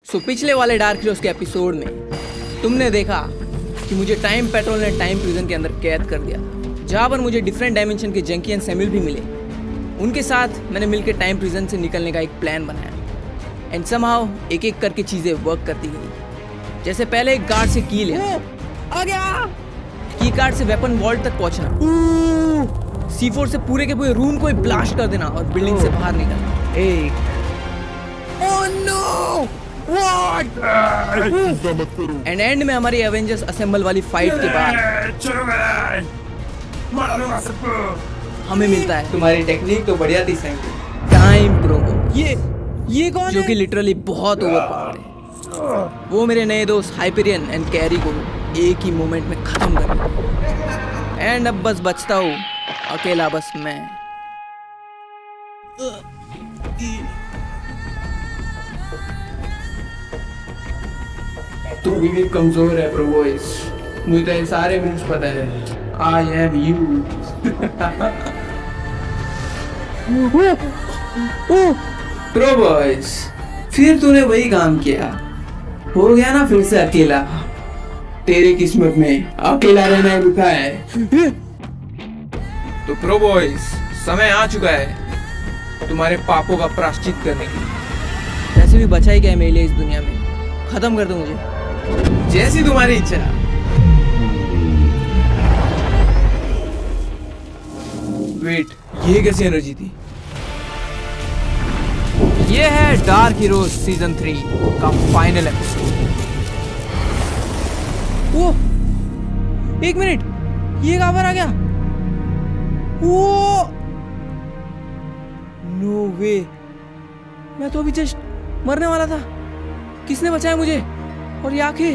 पिछले वाले dark heroes के एपिसोड में तुमने देखा कि मुझे टाइम पेट्रोल ने टाइम प्रिजन के अंदर कैद कर दिया, जहाँ पर मुझे डिफरेंट डायमेंशन के जंकी एंड सैमुअल भी मिले। उनके साथ मैंने मिलकर टाइम प्रिजन से निकलने का एक प्लान बनाया एंड समहाउ एक एक करके चीज़ें वर्क करती गई। जैसे पहले एक गार्ड से की लिया, आ गया की कार्ड से वेपन वॉल्ट तक पहुंचना, C4 से पूरे के पूरे रूम को ब्लास्ट कर देना और बिल्डिंग से बाहर निकलना। Oh know what and and में हमारी एवेंजर्स असेंबल वाली फाइट के बाद हमें मिलता है तुम्हारी टेक्निक तो बढ़िया थी सैंक टाइम प्रोमो। ये कौन जो कि लिटरली बहुत ओवरपावर्ड है। वो मेरे नए दोस्त हाइपरियन एंड कैरी को एक ही मोमेंट में खत्म कर दिया एंड अब बस बचता हूँ अकेला, बस मैं। तू भी कमजोर है प्रोबॉयज, मुझे तो सारे मूव्स पता है। I am you. प्रोबॉयज फिर तूने वही काम किया, हो गया ना फिर से अकेला। तेरी किस्मत में अकेला रहना लिखा है। तो प्रोबॉयज समय आ चुका है तुम्हारे पापों का प्रायश्चित करने की। वैसे भी बचा ही क्या है मेरे लिए इस दुनिया में, खत्म कर दो मुझे जैसी तुम्हारी इच्छा। वेट, ये कैसी एनर्जी थी? ये है डार्क हीरोज सीजन 3 का फाइनल एपिसोड। वो एक मिनट, ये कहां पर आ गया? वो नो वे, मैं तो अभी जस्ट मरने वाला था। किसने बचाया मुझे? और ये आंखें,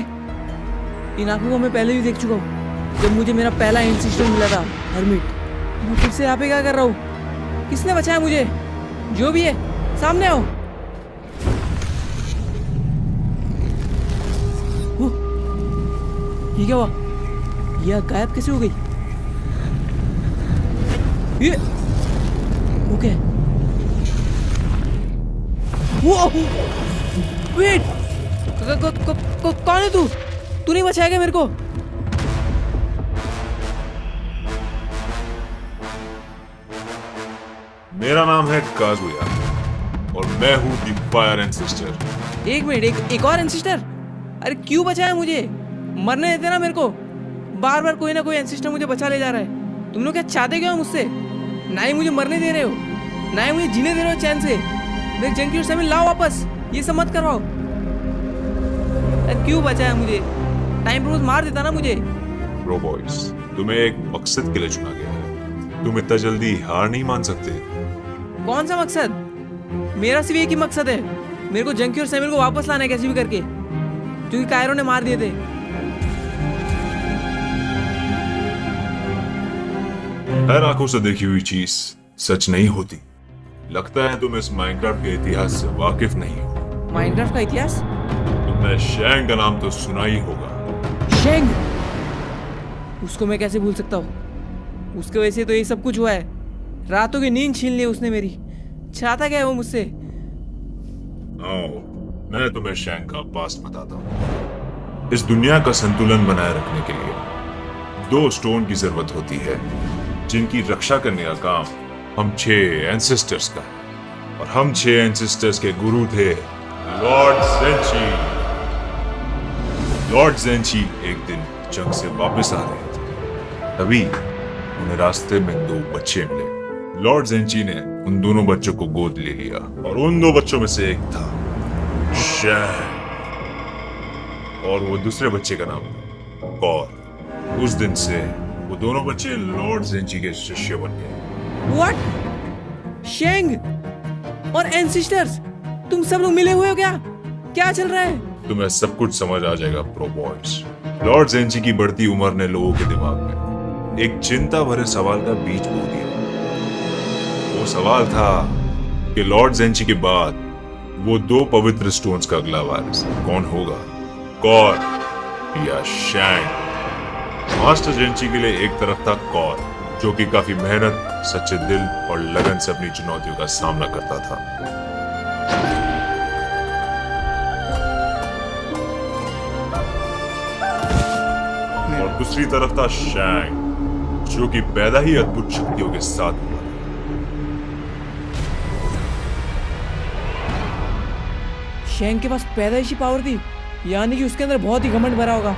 इन आंखों को मैं पहले भी देख चुका हूँ जब मुझे मेरा पहला इंसिस्टर मिला था हर्मिट। मैं फिर से यहाँ पे क्या कर रहा हूँ? किसने बचाया मुझे? जो भी है सामने आओ। ये क्या हुआ? यह गायब कैसे हो गई? ये ओके, वो वेट, कौन है तू? तू नहीं बचाएगा मेरे को? मेरा नाम है काजुया और मैं हूँ द फायर एंसेस्टर। एक मिनट, एक और एंसेस्टर? अरे क्यों बचाया मुझे? मरने देते ना मेरे को। बार बार कोई ना कोई एंसेस्टर मुझे बचा ले जा रहा है। तुम लोग क्या चाहते क्यों मुझसे? ना ही मुझे मरने दे रहे हो, ना ही मुझे जीने दे रहे हो चैन से। मेरे जंकी और सैमुअल लाओ वापस, ये सब मत करवाओ। क्यों बचाया मुझे? टाइम प्रोज मार देता ना मुझे। प्रोबॉयज, तुम्हें एक मकसद के लिए चुना गया है। तुम इतना जल्दी हार नहीं मान सकते। कौन सा मकसद? मेरा सिर्फ एक ही मकसद है, मेरे को जंकी और सैमुअल को वापस लाना है कैसे भी करके, क्योंकि कायरो ने मार दिए थे। हर आंखों से देखी हुई चीज सच नहीं होती। लगता है तुम इस माइनक्राफ्ट के इतिहास से वाकिफ नहीं हो। माइनक्राफ्ट का इतिहास? तुमने शैंग का नाम तो सुना ही होगा। शैंग? उसको मैं कैसे भूल सकता हूँ? उसके वजह से तो ये सब कुछ हुआ है। रातों की नींद छीन ली उसने मेरी। चाहता क्या है वो मुझसे? मैं तुम्हें शैंग का पास्ट बताता हूँ। इस दुनिया का संतुलन बनाए रखने के लिए 2 स्टोन की जरूरत होती है, जिनकी रक्षा करने का काम हम 6 एंसेस्टर्स का है। और हम 6 एंसेस्टर्स के गुरु थे लॉर्ड ज़ेंची। लॉर्ड ज़ेंची एक दिन जंग से वापस आ रहे थे, तभी उन्हें रास्ते में 2 बच्चे मिले। लॉर्ड ज़ेंची ने उन दोनों बच्चों को गोद ले लिया और उन 2 बच्चों में से एक था शैंग और वो दूसरे बच्चे का नाम कॉर। उस दिन से वो दोनों बच्चे लॉर्ड ज़ेंची के शिष्य बन गए। व्हाट? शैंग और एंसेस्टर्स, तुम सब लोग मिले हुए हो क्या? क्या चल रहा है? तुम्हें सब कुछ समझ आ जाएगा प्रोबॉयज। लॉर्ड ज़ेंची की बढ़ती उम्र ने लोगों के दिमाग में एक चिंता भरे सवाल का बीज बो दिया। वो सवाल था कि लॉर्ड ज़ेंची के बाद वो 2 पवित्र स्टोन्स का अगला वारिस कौन होगा, कॉर या शैंग? मास्टर ज़ेंची के लिए एक तरफ था कॉर, जो कि काफी मेहनत, सच्चे दिल और लगन से अपनी चुनौतियों का सामना करता था। दूसरी तरफ था शैंग, जो कि पैदा ही अद्भुत शक्तियों के साथ हुआ। शैंग के पास पैदाइशी पावर थी, यानी कि उसके अंदर बहुत ही घमंड भरा होगा।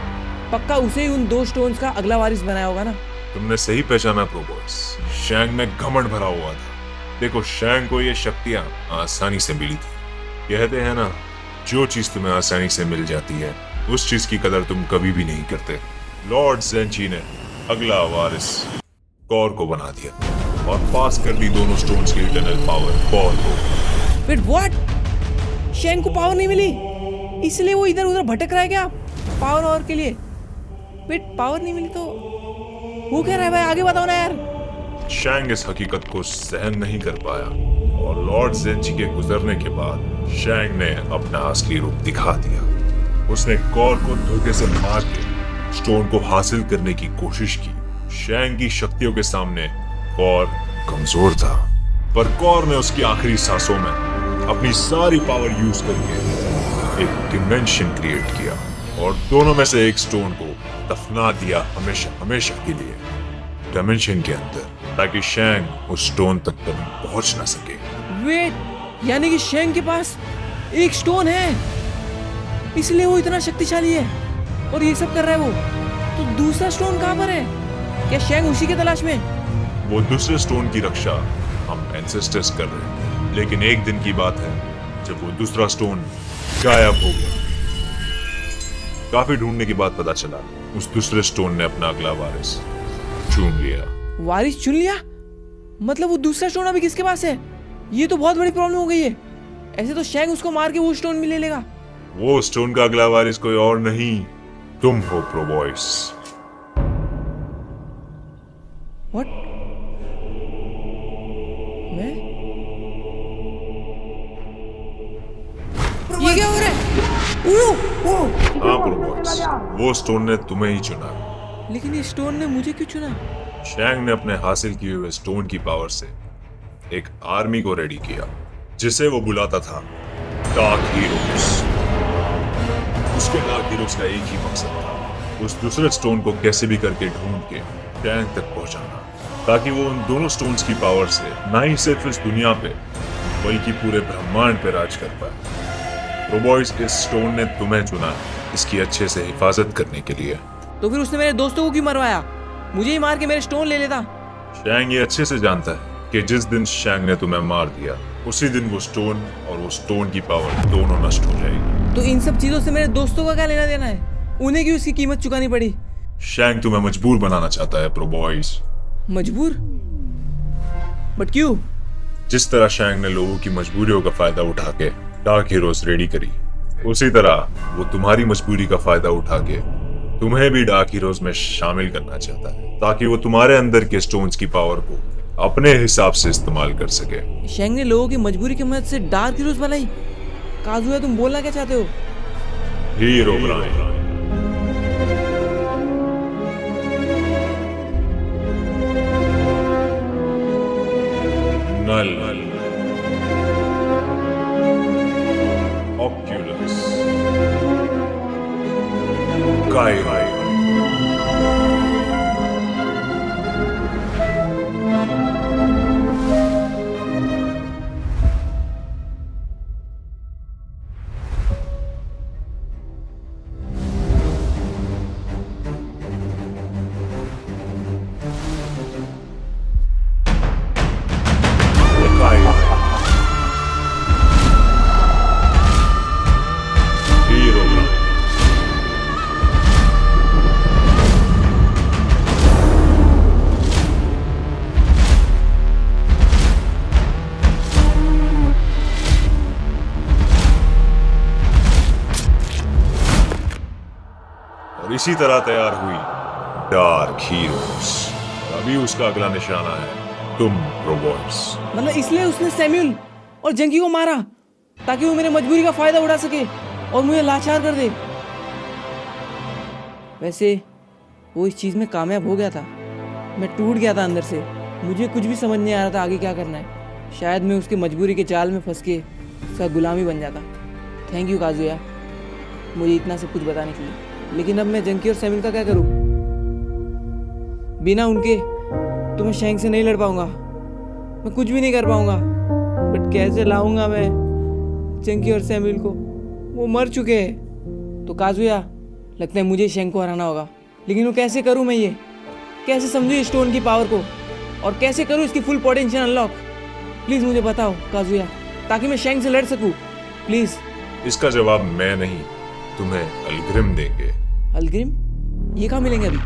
पक्का उसे ही उन 2 स्टोन्स का अगला वारिस बनाया होगा ना। तुमने सही पहचाना प्रो बॉयज, शैंग में घमंड भरा हुआ था। देखो, शैंग को ये शक्तियां आसानी से मिली थी। कहते हैं ना, जो चीज तुम्हें आसानी से मिल जाती है उस चीज की कदर तुम कभी भी नहीं करते। लॉर्ड ज़ेंची ने अगला वारिस कॉर को बना दिया और पास कर दी दोनों स्टोन्स की इटर्नल पावर कॉर को। Wait, what? शैंग को पावर नहीं मिली, इसलिए वो इधर उधर भटक रहा है क्या पावर और के लिए? वेट, पावर नहीं मिली तो वो कह रहा है भाई, आगे बताओ ना यार। शैंग इस हकीकत को सहन नहीं कर पाया और लॉर्ड ज़ेंची के गुजरने के बाद शैंग ने अपना असली रूप दिखा दिया। उसने कॉर को धोखे से मार के स्टोन को हासिल करने की कोशिश की। शैंग की शक्तियों के सामने कॉर कमजोर था, पर कॉर ने उसकी आखिरी सांसों में अपनी सारी पावर यूज करके एक डिमेंशन क्रिएट किया और दोनों में से एक स्टोन को दफना दिया हमेशा हमेशा के लिए डायमेंशन के अंदर, ताकि शैंग उस स्टोन तक कभी पहुंच ना सके। वेट, यानी कि शैंग के पास एक स्टोन है, इसलिए वो इतना शक्तिशाली है और ये सब कर रहा है वो। तो दूसरा स्टोन कहाँ पर है? क्या शैंग उसी के तलाश में? वो दूसरे स्टोन की रक्षा हम एंसेस्टर्स कर रहे थे, लेकिन एक दिन की बात है जब वो दूसरा स्टोन गायब हो गया। काफी ढूंढने के बाद पता चला उस दूसरे स्टोन ने अपना अगला वारिस चुन लिया। वारिस चुन लिया? मतलब वो दूसरा स्टोन अभी किसके पास है? ये तो बहुत बड़ी प्रॉब्लम हो गई है। ऐसे तो शैंग उसको मार के वो स्टोन भी ले लेगा। वो स्टोन का अगला वारिस कोई और नहीं, तुम हो प्रो बॉयज। व्हाट? मैं? ये क्या हो रहा है? हाँ प्रो बॉयज, वो स्टोन ने तुम्हें ही चुना। लेकिन ये स्टोन ने मुझे क्यों चुना? शैंग ने अपने हासिल किए हुए स्टोन की पावर से एक आर्मी को रेडी किया, जिसे वो बुलाता था डार्क हीरोज। उसके डार्क हीरोज का एक ही मकसद था, उस दूसरे स्टोन को कैसे भी करके ढूंढ के शैंग तक पहुंचाना, ताकि वो उन दोनों स्टोन्स की पावर से ना ही सिर्फ इस दुनिया पे बल्कि पूरे ब्रह्मांड पे राज कर पाए। प्रो बॉयज, इस स्टोन ने तुम्हें चुना इसकी अच्छे से हिफाजत करने के लिए। तो फिर उसने मेरे दोस्तों को क्यों मरवाया? मुझे ही मार के मेरे स्टोन ले लेता। शैंग ये अच्छे से जानता है कि जिस दिन शैंग ने तुम्हें मार दिया उसी दिन वो स्टोन और वो स्टोन की पावर दोनों नष्ट हो जाएगी। तो इन सब चीजों से मेरे दोस्तों का क्या लेना देना है? उन्हें क्यों इसकी कीमत चुकानी पड़ी? शैंग तुम्हें मजबूर बनाना चाहता है प्रो बॉयज। मजबूर? बट क्यों? जिस तरह शैंग ने लोगों की मजबूरियों का फायदा उठा के डार्क हीरोज रेडी करी, उसी तरह वो तुम्हारी मजबूरी का फायदा उठा के तुम्हें भी डार्क हीरोज में शामिल करना चाहता है, ताकि वो तुम्हारे अंदर के स्टोन्स की पावर को अपने हिसाब से इस्तेमाल कर सके। शैंग ने लोगों की मजबूरी की मदद से डार्क हीरोज बनाई। काजुया, तुम बोलना क्या चाहते हो? हीरो बनाए। नल, ऑक्यूलस, काइरो, और इसी तरह तैयार हुई डार्क हीरोज। अभी उसका अगला निशाना है तुम प्रो बॉयज। मतलब इसलिए उसने सैम्यूल और जंगी को मारा, ताकि वो मेरे मजबूरी का फायदा उठा सके और मुझे लाचार कर दे। वैसे वो इस चीज में कामयाब हो गया था। मैं टूट गया था अंदर से, मुझे कुछ भी समझ नहीं आ रहा था आगे क्या करना है। शायद मैं उसके मजबूरी के जाल में फंस के उसका गुलामी बन जाता। थैंक यू काजुया, मुझे इतना सब कुछ बताने के लिए। लेकिन अब मैं जंकी और सैम्यूल का क्या करूँ? बिना उनके तो मैं शेंग से नहीं लड़ पाऊंगा, मैं कुछ भी नहीं कर पाऊंगा। बट कैसे लाऊंगा मैं चंकी और सैमुअल को? वो मर चुके हैं। तो काजुया, लगता है मुझे शेंग को हराना होगा, लेकिन वो कैसे करूं मैं? ये कैसे समझूं इस स्टोन की पावर को, और कैसे करूं इसकी फुल पोटेंशियल अनलॉक? प्लीज मुझे बताओ काजुया, ताकि मैं शेंग से लड़ सकूं, प्लीज। इसका जवाब मैं नहीं, तुम्हें अलग्रिम देंगे। अलग्रिम? ये कहाँ मिलेंगे अभी?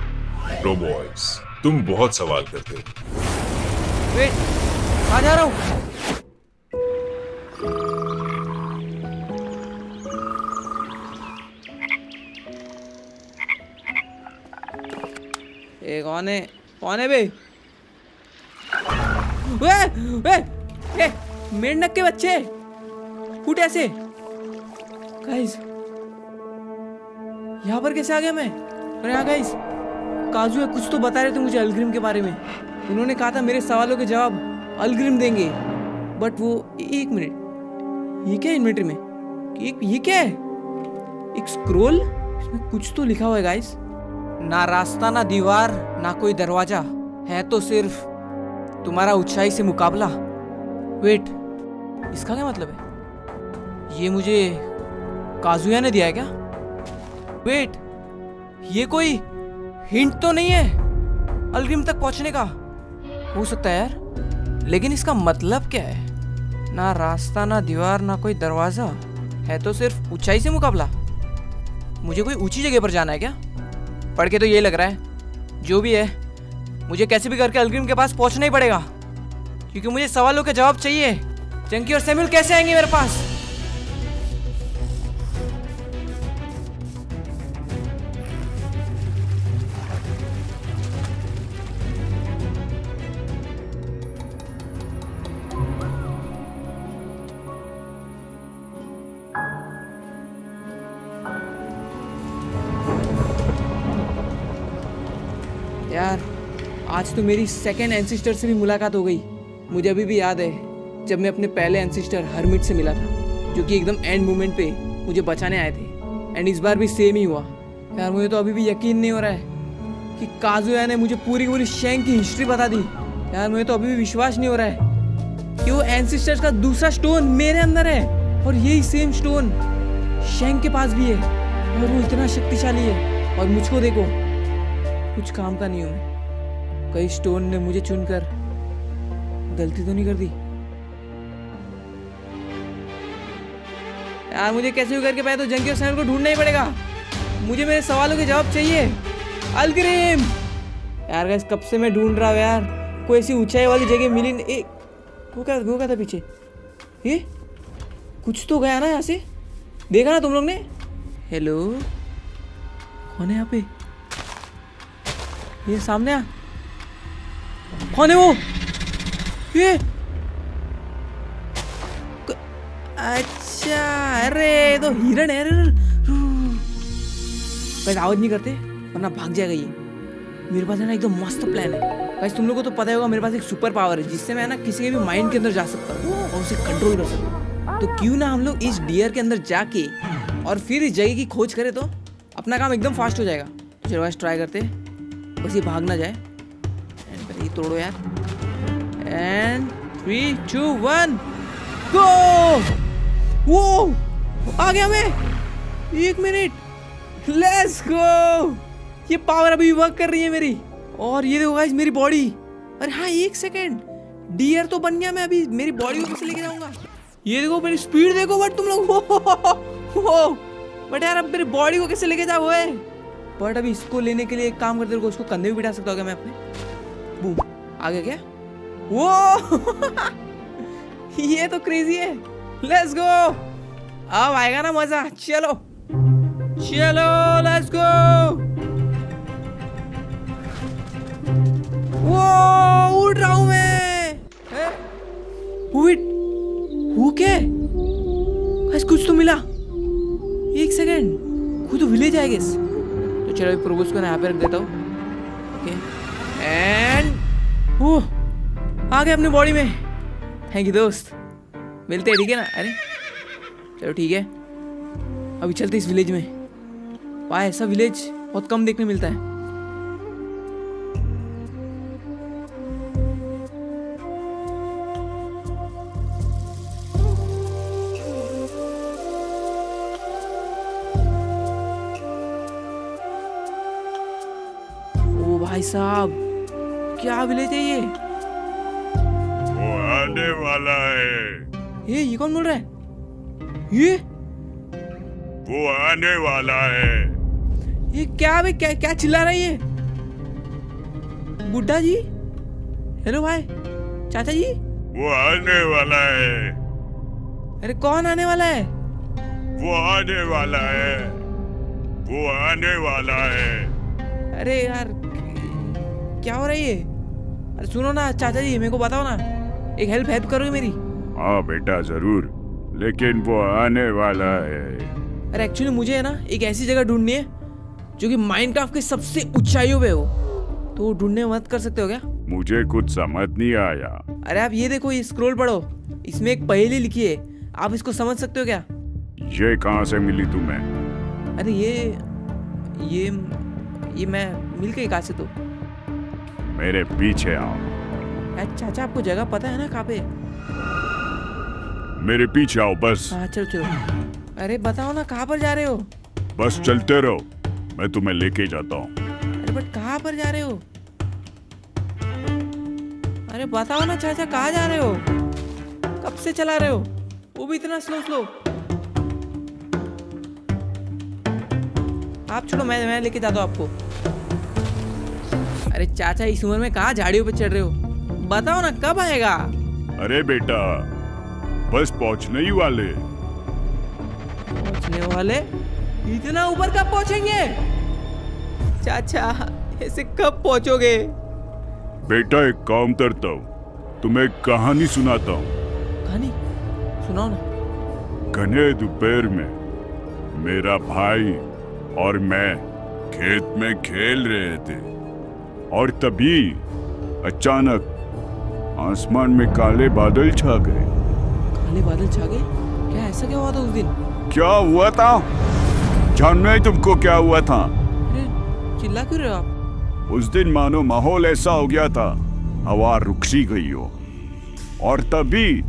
प्रो बॉयज, तुम बहुत सवाल करते हो। वेट, कहाँ जा रहा हूँ? कौन है? कौन है बे? वे वे ए, मेंढक के बच्चे फूट ऐसे। गाइस, यहाँ पर कैसे आ गया मैं? अरे हाँ गाइस, काजू है कुछ तो बता रहे थे मुझे अलग्रिम के बारे में। उन्होंने कहा था मेरे सवालों के जवाब अलग्रिम देंगे। बट वो एक मिनट, ये क्या इन्वेंटरी में? ये क्या है? एक स्क्रोल, इसमें कुछ तो लिखा हुआ है गाइस। ना रास्ता ना दीवार ना कोई दरवाजा, है तो सिर्फ तुम्हारा ऊंचाई से मुकाबला। वेट, इसका क्या मतलब है? ये मुझे काजुया ने दिया है क्या? वेट, ये कोई हिंट तो नहीं है अलग्रिम तक पहुंचने का? हो सकता है यार, लेकिन इसका मतलब क्या है? ना रास्ता ना दीवार ना कोई दरवाजा, है तो सिर्फ ऊंचाई से मुकाबला। मुझे कोई ऊंची जगह पर जाना है क्या? पढ़ के तो ये लग रहा है। जो भी है, मुझे कैसे भी करके अलग्रिम के पास पहुंचना ही पड़ेगा, क्योंकि मुझे सवालों के जवाब चाहिए। चंकी और सैमुअल कैसे आएंगे मेरे पास? यार, आज तो मेरी सेकेंड एंसिस्टर से भी मुलाकात हो गई। मुझे अभी भी याद है जब मैं अपने पहले एंसिस्टर हरमिट से मिला था, जो कि एकदम एंड मोमेंट पे मुझे बचाने आए थे। एंड इस बार भी सेम ही हुआ। यार, मुझे तो अभी भी यकीन नहीं हो रहा है कि काजुया ने मुझे पूरी की पूरी शेंग की हिस्ट्री बता दी। यार, मुझे तो अभी भी विश्वास नहीं हो रहा है कि वो एंसिस्टर्स का दूसरा स्टोन मेरे अंदर है, और यही सेम स्टोन शेंग के पास भी है, और वो इतना शक्तिशाली है। और मुझको देखो, कुछ काम का नहीं हूं मैं। कई स्टोन ने मुझे चुनकर गलती तो नहीं कर दी? यार, मुझे कैसे भी करके पहले तो जंकी और सैमुअल को ढूंढना ही पड़ेगा। मुझे मेरे सवालों के जवाब चाहिए। अलग्रिम! यार गाइस, कब से मैं ढूंढ रहा हूँ यार, कोई ऐसी ऊंचाई वाली जगह मिली नहीं। वो क्या था पीछे? ये कुछ तो गया ना यहाँ से, देखा ना तुम लोग ने? हेलो, कौन है यहाँ पे? ये सामने आ, कौन है वो? ये अच्छा, अरे तो हिरण है। गाइस, आवाज नहीं करते वरना भाग जाएगा ये। मेरे पास है ना एकदम मस्त प्लान है। गाइस, तुम लोगों को तो पता होगा मेरे पास एक सुपर पावर है, जिससे मैं ना किसी के भी माइंड के अंदर जा सकता हूँ और उसे कंट्रोल कर सकता हूँ। तो क्यों ना हम लोग इस डियर के अंदर जाके और फिर इस जगह की खोज करें, तो अपना काम एकदम फास्ट हो जाएगा। तो चलो गाइस, ट्राई करते हैं, बस ये भाग ना जाए। एंड ये तोड़ो यार। एंड 3, 2, 1 गो! वो आ गया मैं। 1 मिनट, लेट्स गो! ये पावर अभी वर्क कर रही है मेरी। और ये देखो गाइस, मेरी बॉडी। अरे हाँ, 1 सेकेंड, डियर तो बन गया मैं। अभी मेरी बॉडी को कैसे लेके जाऊंगा? ये देखो मेरी स्पीड देखो। बट तुम लोग बट यार, अब मेरी बॉडी को कैसे लेके जाओ? बट अभी इसको लेने के लिए एक काम करते रहो, उसको कंधे भी बिठा सकता हूँ क्या मैं अपने? बूम, आ गया क्या? वो ये तो क्रेजी है। लेट्स गो, अब आएगा ना मजा। चलो चलो, लेट्स गो। वो उड़ रहा हूं मैं। वो क्या है? कुछ तो मिला। 1 सेकेंड, कोई तो विलेज है गेस। तो चलो प्रोबोस को यहाँ पे रख देता हूँ। ओके, एंड ओह, आ गए अपनी बॉडी में। थैंक यू दोस्त, मिलते हैं, ठीक है ना? अरे चलो ठीक है, अभी चलते इस विलेज में। वाह, ऐसा विलेज बहुत कम देखने मिलता है। भाई साहब, क्या विलेज है ये? वो आने वाला है। ये कौन बोल रहा है? ये वो आने वाला है। क्या भाई, क्या चिल्ला रहा है ये? बुड्ढा जी, हेलो भाई, चाचा जी। वो आने वाला है। अरे कौन आने वाला है? वो आने वाला है। वो आने वाला है। अरे यार, क्या हो रहा है ये? अरे सुनो ना चाचा जी, मेरे को बताओ ना, एक हेल्प करोगे मेरी? हाँ बेटा जरूर, लेकिन वो आने वाला है। अरे एक्चुअली मुझे है ना एक ऐसी जगह ढूंढनी है जो कि माइनक्राफ्ट के सबसे ऊंचाइयों पे हो, तो ढूंढने में मदद कर सकते हो क्या? मुझे कुछ समझ नहीं आया। अरे आप ये देखो, ये स्क्रॉल पढ़ो, इसमें एक पहेली लिखी है, आप इसको समझ सकते हो क्या? ये कहाँ से मिली तुम्हें? अरे ये मैं मिल गई कहाँ से तो? मेरे पीछे आओ। यार चाचा, आपको जगह पता है ना कहाँ पे? मेरे पीछे आओ बस। हाँ चलो। अरे बताओ ना, कहाँ पर जा रहे हो? बस चलते रहो, मैं तुम्हें लेके जाता हूँ। अरे बट कहाँ पर जा रहे हो? अरे बताओ ना चाचा, कहाँ जा रहे हो? कब से चला रहे हो, वो भी इतना स्लो? आप छोड़ो, मैं लेके जाता हूँ आपको। अरे चाचा, इस उम्र में कहाँ झाड़ियों पे चढ़ रहे हो? बताओ ना कब आएगा? अरे बेटा, बस पहुंचने ही वाले। पहुंचने वाले? इतना ऊपर कब पहुंचेंगे? चाचा, ऐसे कब पहुंचोगे? बेटा एक काम करता हूँ, तुम्हें एक कहानी सुनाता हूँ। कहानी सुनाओ ना। घने दोपहर में मेरा भाई और मैं खेत में खेल रहे थे, और तभी अचानक आसमान में काले बादल छा गए। काले बादल छा गए? क्या ऐसा क्या हुआ था उस दिन? क्या हुआ था? जानना है तुमको क्या हुआ था? अरे चिल्ला क्यों रहे हो आप? उस दिन मानो माहौल ऐसा हो गया था, हवा रुक सी गई हो, और तभी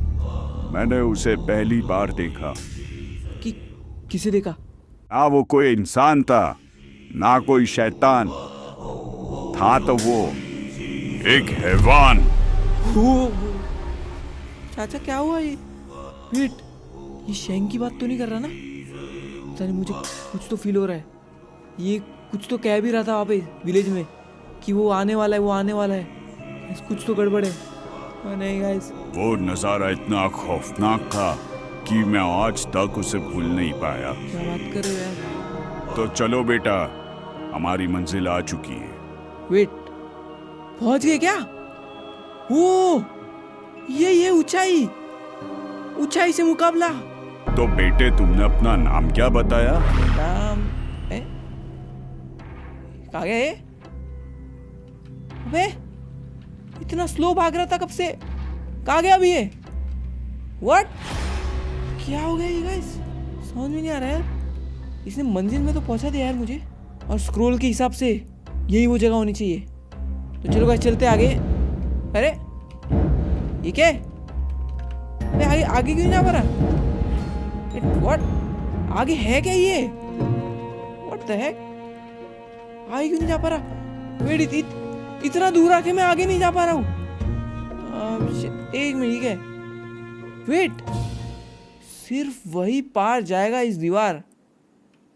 मैंने उसे पहली बार देखा। किसे देखा? ना वो कोई इंसान था, ना कोई शैतान था, तो वो एक हैवान। चाचा क्या हुआ ये? वेट, ये शैंग की बात तो नहीं कर रहा ना? पता नहीं, मुझे कुछ तो फील हो रहा है। ये कुछ तो कह भी रहा था वहाँ पे विलेज में कि वो आने वाला है। कुछ तो गड़बड़ है। नहीं गाइस, वो नजारा इतना खौफनाक था कि मैं आज तक उसे भूल नहीं पाया। क्या बात कर रहे हो यार? तो चलो बेटा, हमारी मंजिल आ चुकी है। वेट, पहुंच गए क्या? ओ, ये ऊंचाई से मुकाबला। तो बेटे, तुमने अपना नाम क्या बताया? नाम कहाँ गया ये? अबे इतना स्लो भाग रहा था कब से, कहाँ गया अभी ये? व्हाट? क्या हो गया ये गाइस? समझ में नहीं आ रहा यार। इसने मंजिल में तो पहुंचा दिया यार मुझे, और स्क्रॉल के हिसाब से यही वो जगह होनी चाहिए। तो चलो गाइस, चलते आगे। अरे ये क्या? अरे आगे क्यों नहीं जा पा रहा? व्हाट? आगे है क्या ये? What the heck? आगे क्यों नहीं जा पा रहा? वेट, इतना दूर आके मैं आगे नहीं जा पा रहा हूँ। एक मिनट, ठीक है। वेट, सिर्फ वही पार जाएगा इस दीवार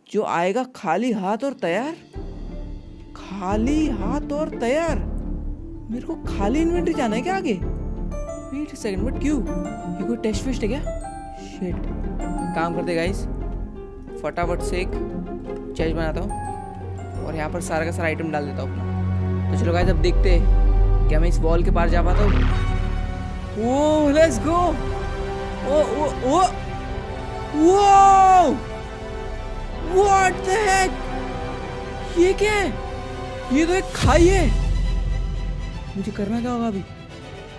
जो आएगा खाली हाथ और तैयार। खाली हाथ और तैयार? मेरे को खाली इन्वेंटरी जाना है क्या आगे? वेट सेकंड, बट क्यों? ये कोई टेस्ट फेस्ट है क्या? शिट, काम करते गाइस, फटाफट से एक चेस्ट बनाता हूँ और यहाँ पर सारा का सारा आइटम डाल देता हूँ अपना। तो चलो गाइस, अब देखते हैं क्या मैं इस वॉल के पार जा पाता हूँ। ओह let's go. Oh what the heck? ये क्या है? ये तो एक खाई है। मुझे करना क्या होगा अभी?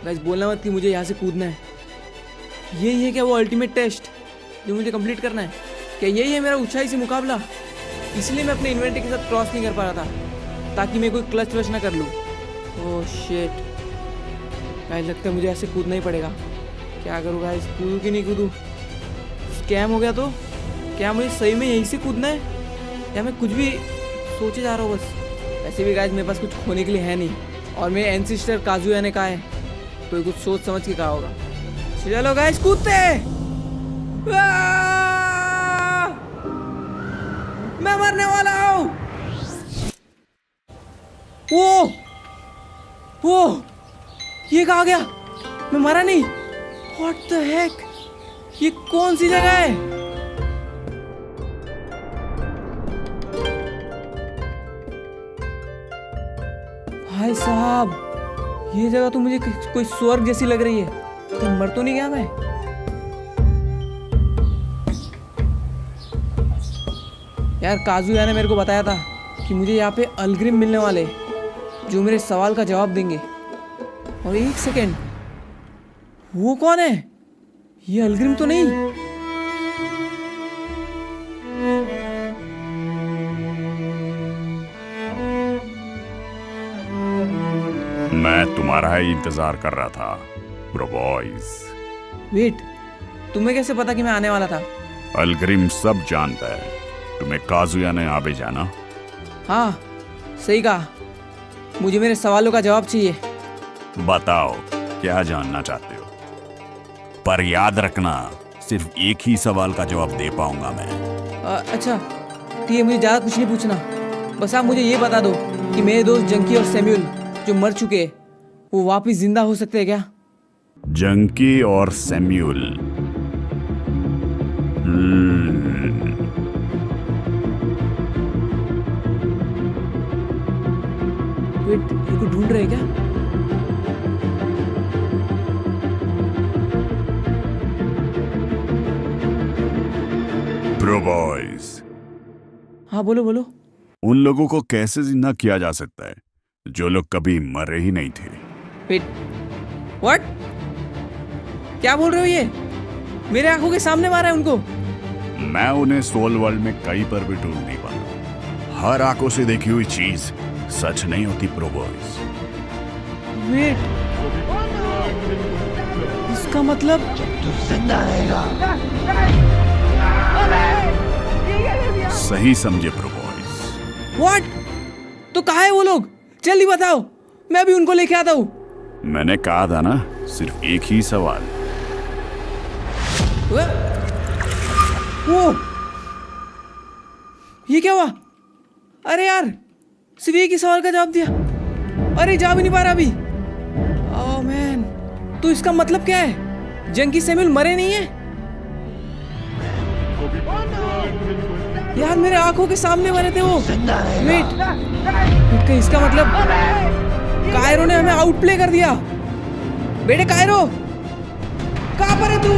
गाइस बोलना मत कि मुझे यहाँ से कूदना है। यही है क्या वो अल्टीमेट टेस्ट जो मुझे कंप्लीट करना है? क्या यही है मेरा ऊंचाई से मुकाबला? इसलिए मैं अपने इन्वेंटरी के साथ क्रॉस नहीं कर पा रहा था, ताकि मैं कोई क्लच वच ना कर लूँ। ओह शिट, गाइस लगता है मुझे ऐसे कूदना ही पड़ेगा। क्या करूँ गाइस, कूदूँ कि नहीं कूदूँ? स्कैम हो गया तो क्या मुझे सही में यहीं से कूदना है, या मैं कुछ भी सोचे जा रहा हूँ? बस वैसे भी गाइस मेरे पास कुछ खोने के लिए है नहीं, और मेरे एंसिस्टर काजुया ने कहा है तो ये कुछ सोच समझ के कहा होगा। चलो गाइस कूदते हैं। मैं मरने वाला हूँ। वो ये कहाँ गया? मैं मरा नहीं। What the heck? ये कौन सी जगह है? भाई साहब, ये जगह तो मुझे कोई स्वर्ग जैसी लग रही है। कहीं मर तो नहीं गया मैं? यार काजुया ने मेरे को बताया था कि मुझे यहाँ पे अलग्रिम मिलने वाले जो मेरे सवाल का जवाब देंगे। और एक सेकेंड, वो कौन है? ये अलग्रिम तो नहीं? मैं तुम्हारा ही इंतजार कर रहा था ब्रो बॉयज। वेट, तुम्हें कैसे पता कि मैं आने वाला था? अलग्रिम सब जानता है। तुम्हें काजुया ने यहाँ भेजा ना? हाँ सही कहा। मुझे मेरे सवालों का जवाब चाहिए। बताओ क्या जानना चाहते हो, पर याद रखना सिर्फ एक ही सवाल का जवाब दे पाऊंगा मैं। अच्छा ठीक है, मुझे ज़्यादा कुछ नहीं पूछना। बस आप मुझे ये बता दो कि मेरे दोस्त जंकी और सैम्यूल जो मर चुके हैं वो वापस जिंदा हो सकते हैं क्या? जंकी और सैम्यूल, वेट, ये को ढूंढ रहे क्या? ब्रो बॉयज, हाँ बोलो बोलो। उन लोगों को कैसे जिंदा किया जा सकता है जो लोग कभी मरे ही नहीं थे? Wait, what? क्या बोल रहे हो ये? मेरे आंखों के सामने मारा है उनको। मैं उन्हें सोल वर्ल्ड में कहीं पर भी ढूंढ नहीं पाता। हर आंखों से देखी हुई चीज सच नहीं होती प्रो बॉयज। वेट, इसका मतलब सही समझे प्रो बॉयज। व्हाट? तो कहाँ है वो लोग? जल्दी बताओ, मैं अभी उनको लेके आता हूँ। मैंने कहा था ना, सिर्फ एक ही सवाल। वो ये क्या हुआ? अरे यार, सिर्फ एक ही सवाल का जवाब दिया। अरे जा भी नहीं पा रहा अभी। ओह मैन, तो इसका मतलब क्या है? जंकी सैम्यूल मरे नहीं है? यार मेरे आंखों के सामने मरे थे वो। वेट, कहीं इसका मतलब कायरो ने हमें आउटप्ले कर दिया। बेटे कायरो, कहां पर है तू?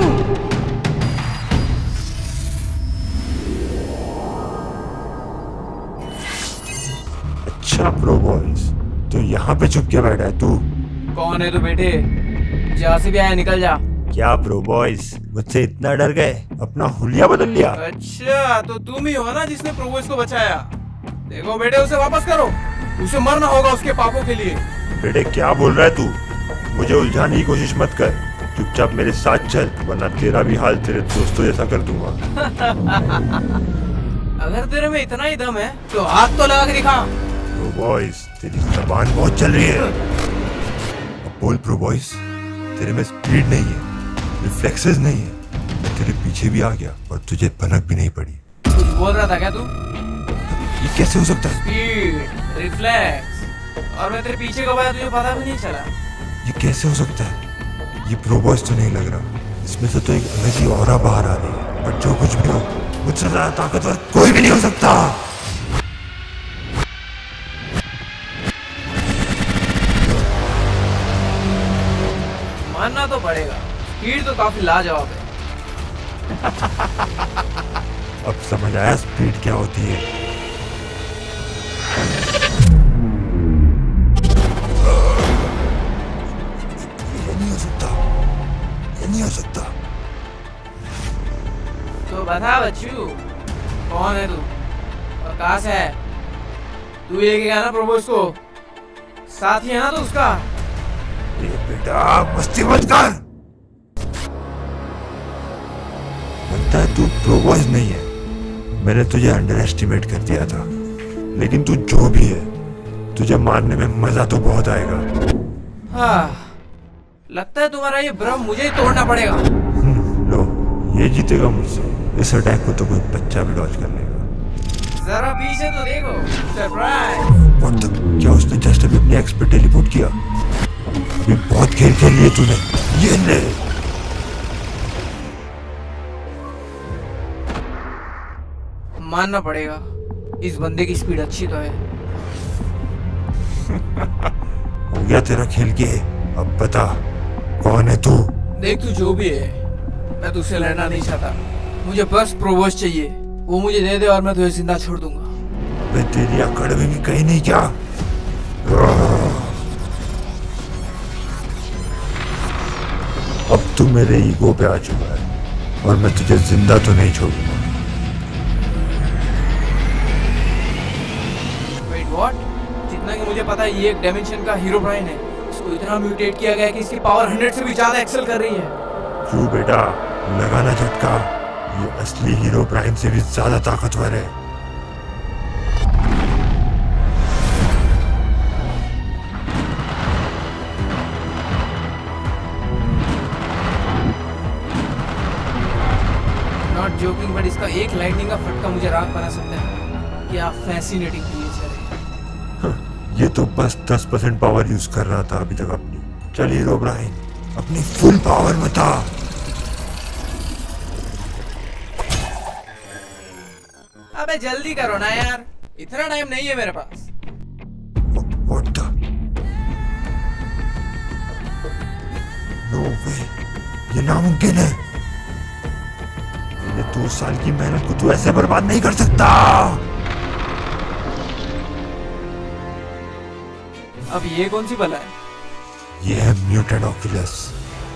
अच्छा प्रो बॉयज, तो यहाँ पे छुप के बैठा है तू? कौन है तू बेटे? जहाँ से भी आया निकल जा। क्या प्रो बॉयज, मुझसे इतना डर गए? अपना हुलिया बदल लिया? अच्छा, तो तुम ही हो ना जिसने प्रोबोस को बचाया? देखो बेटे, उसे वापस करो। उसे मरना होगा उसके पापों के लिए। बेटे क्या बोल रहा है तू? मुझे उलझाने की कोशिश मत कर, चुपचाप मेरे साथ चल, वरना तेरा भी हाल तेरे दोस्तों जैसा कर दूंगा। अगर तेरे में इतना ही दम है तो हाथ तो लगा के दिखा। प्रो बॉयज, तेरी जबान बहुत चल रही है। अब बोल प्रो बॉयज, तेरे में स्पीड नहीं है, रिफ्लेक्सेस नहीं है। मैं तेरे पीछे भी आ गया और तुझे भनक भी नहीं पड़ी। कुछ बोल रहा था क्या तू? ये कैसे हो सकता है? स्पीड, रिफ्लेक्स, और मैं तेरे पीछे कब आया तुझे पता भी नहीं चला। ये कैसे हो सकता है? ये प्रो बॉयज तो नहीं लग रहा, इसमें से तो एक अलग ही ऑरा बाहर आ रही है। पर जो कुछ भी हो, मुझसे ज्यादा ताकतवर कोई भी नहीं हो सकता। मानना तो पड़ेगा, स्पीड तो काफी लाजवाब है। अब समझ आया स्पीड क्या होती है। ये नहीं हो सकता, ये नहीं हो सकता। तो बता बच्चू, कौन है तू और कहाँ से है? तू लेके गया ना प्रोबोस को? साथी है ना तो उसका? ये बेटा मस्ती मत कर। लगता है तू प्रो बॉयज नहीं है। मैंने तुझे अंडर एस्टिमेट कर दिया था, लेकिन तू जो भी है, तुझे मारने में मजा तो बहुत आएगा। हाँ, लगता है तुम्हारा ये भ्रम मुझे ही तोड़ना पड़ेगा। लो, ये जीतेगा मुझसे। इस अटैक को तो कोई बच्चा भी डॉज कर लेगा। जरा पीछे तो देखो, सरप्राइज। What the? क्या उसने जस्ट अभी अपने एक्स पे टेलीपोर्ट किया? अभी बहुत खेल खेल लिए तूने। ये ले। मानना पड़ेगा, इस बंदे की स्पीड अच्छी तो है। हो गया तेरा खेल के। अब बता कौन है तू? देख तू जो भी है, मैं तुझसे लड़ना नहीं चाहता। मुझे बस प्रोवोस चाहिए, वो मुझे दे दे और मैं तुझे जिंदा छोड़ दूंगा। अबे तेरी अकड़ में भी कहीं नहीं क्या? अब तू मेरे ईगो पे आ चुका है और मैं तुझे जिंदा तो नहीं छोड़ूंगा। Wait what? जितना कि मुझे पता है ये एक डायमेंशन का हीरो ब्राइन है। इसको इतना म्यूटेट किया गया है कि इसकी पावर 100 से भी ज्यादा एक्सेल कर रही है। क्यों बेटा, लगाना झटका। ये असली हीरो ब्राइन से भी ज्यादा ताकतवर है। नॉट जोकिंग, बट इसका एक लाइटनिंग का फटका मुझे राख बना सकता है। क्या फैसिनेटिंग क्रिएचर है। ये तो बस 10% पावर यूज कर रहा था अभी तक अपनी। चल हीरो ब्राइन, अपनी फुल पावर बता। अबे जल्दी करो ना यार, इतना टाइम नहीं है मेरे पास। What the? No way, ये नामुमकिन है। ये 2 साल की मेहनत को तू ऐसे बर्बाद नहीं कर सकता। अब ये कौन सी बला है? ये है म्यूटेड ऑक्यूलस।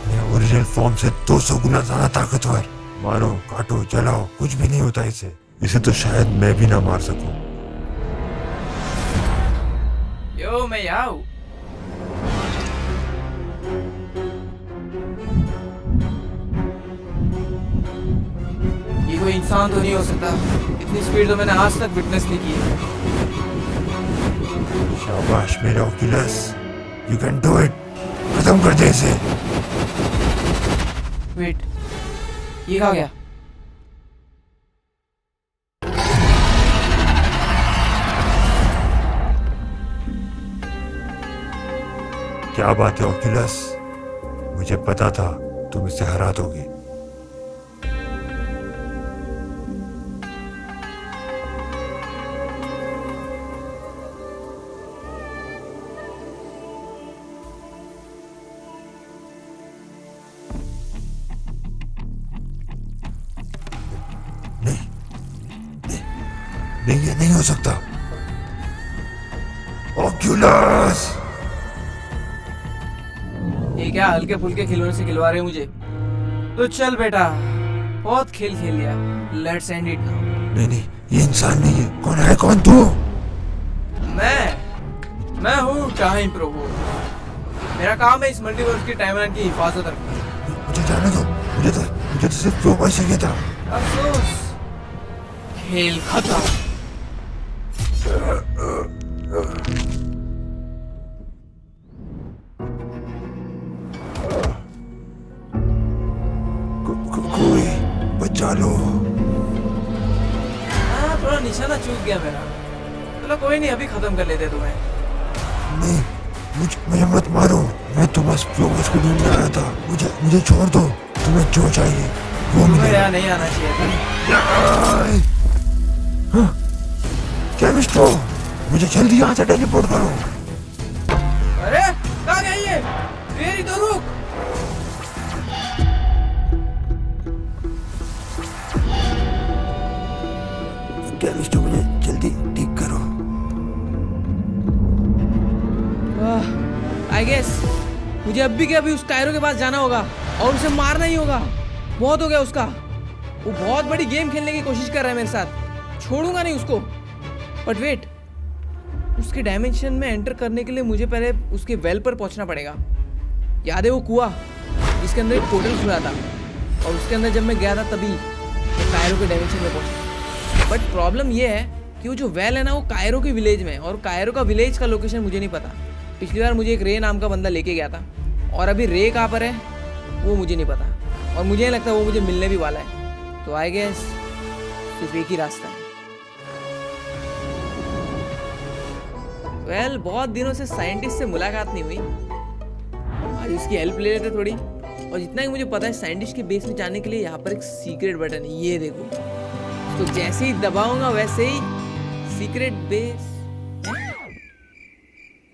ये ओरिजिनल फॉर्म से 200 गुना ज्यादा ताकतवर। मारो, काटो, जलाओ, कुछ भी नहीं होता इसे। इसे तो शायद मैं भी ना मार सकूं। यो मैं यहाँ हूँ। ये कोई इंसान तो नहीं हो सकता। इतनी स्पीड तो मैंने आज तक विटनेस नहीं की है। शाबाश मेरे Oculus, you can do it. खत्म कर दे इसे। वेट, ये कहाँ गया? क्या बात है ऑक्यूलस, मुझे पता था तुम इसे हरा दोगे। नहीं, नहीं, ये नहीं हो सकता। ऑक्यूलस, ये क्या हल्के फुल्के खिलौने से खिलवा रहे हैं मुझे? तो चल बेटा, बहुत खेल खेल लिया, लेट्स एंड इट नाउ। नहीं नहीं, ये इंसान नहीं है। कौन है, कौन तू? मैं हूँ टाइम प्रभु। मेरा काम है इस मल्टीवर्स की टाइमलाइन की हिफाजत रखना। मुझे जाने दो। मुझे तो सिर्फ प्रो बॉय चाहिए था। अफसोस, खेल खत्म। कोई बचा लो। हाँ, थोड़ा निशाना चूक गया मेरा। चलो कोई नहीं, अभी खत्म कर लेते तुम्हें। नहीं, मुझे मत मारो। मैं तो बस प्रो बॉय को ढूंढने आया था। मुझे छोड़ दो। तुम्हें जो चाहिए वो तुम्हें मिलेगा। यहाँ नहीं आना चाहिए था। केमिस्ट्रो, मुझे जल्दी यहाँ से टेलीपोर्ट करो। अरे कहाँ गया ये? मेरी तो रुक। केमिस्ट्रो, मुझे जल्दी ठीक करो। आई गेस मुझे अभी के अभी उस कायरो के पास जाना होगा और उसे मारना ही होगा। बहुत हो गया उसका। वो बहुत बड़ी गेम खेलने की कोशिश कर रहा है मेरे साथ। छोड़ूंगा नहीं उसको। बट वेट, उसके डायमेंशन में एंटर करने के लिए मुझे पहले उसके वेल पर पहुंचना पड़ेगा। याद है वो कुआं जिसके अंदर एक पोर्टल खुला था, और उसके अंदर जब मैं गया था तभी मैं कायरो के डायमेंशन में पहुंचा। बट प्रॉब्लम ये है कि वो जो वेल है ना वो कायरो के विलेज में है, और कायरो का विलेज का लोकेशन मुझे नहीं पता। पिछली बार मुझे एक रे नाम का बंदा लेके गया था, और अभी रे कहाँ पर है वो मुझे नहीं पता, और मुझे नहीं लगता वो मुझे मिलने भी वाला है। तो आई गेस सिर्फ एक ही रास्ता है। वेल, बहुत दिनों से साइंटिस्ट से मुलाकात नहीं हुई, आज इसकी हेल्प ले लेते थोड़ी। और जितना कि मुझे पता है साइंटिस्ट के बेस में जाने के लिए यहाँ पर एक सीक्रेट बटन है, ये देखो। तो जैसे ही दबाऊंगा वैसे ही सीक्रेट बेस।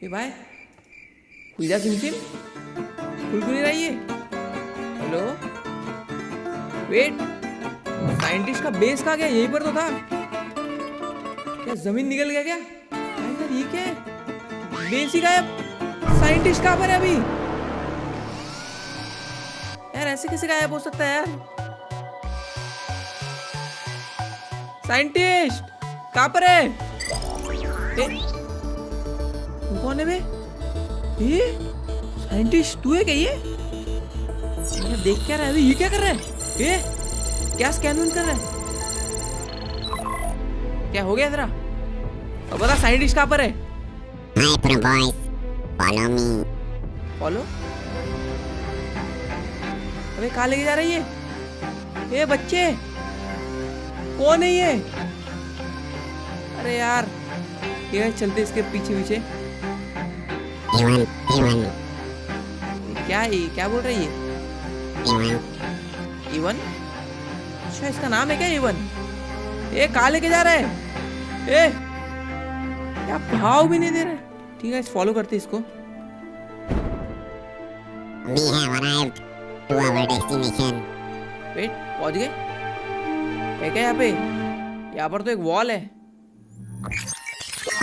ए भाई, खुल जा सिम, खुल नहीं रहा ये। हेलो, वेट, साइंटिस्ट का बेस कहाँ गया? यहीं पर तो था। क्या जमीन निकल गया क्या? यार ये क्या है? बेस ही गायब, साइंटिस्ट कहाँ पर है अभी? यार ऐसे कैसे गायब हो सकता है यार? साइंटिस्ट कहाँ पर है? तू कौन है बे? ये साइंटिस्ट तू है क्या? ये देख क्या रहा है? ये क्या कर रहा है? ये क्या स्कैन कर रहा है? क्या हो गया तेरा? अब बता, साइंटिस्ट कहाँ पर है? Hi, Pro Boys. Follow me. Follow? अबे कहाँ लेके जा रही है ये बच्चे? कौन है ये? अरे यार, ये चलते इसके पीछे पीछे। Ewan. क्या है? क्या बोल रही है? इवन? अच्छा, इसका नाम है क्या इवन? ये कहाँ लेके जा रहा है? ए, क्या भाव भी नहीं दे रहा है। ठीक है, फॉलो करते इसको। We have arrived to our destination. Wait, पहुंच गए? है क्या यहाँ पे? यहाँ पर तो एक वॉल है।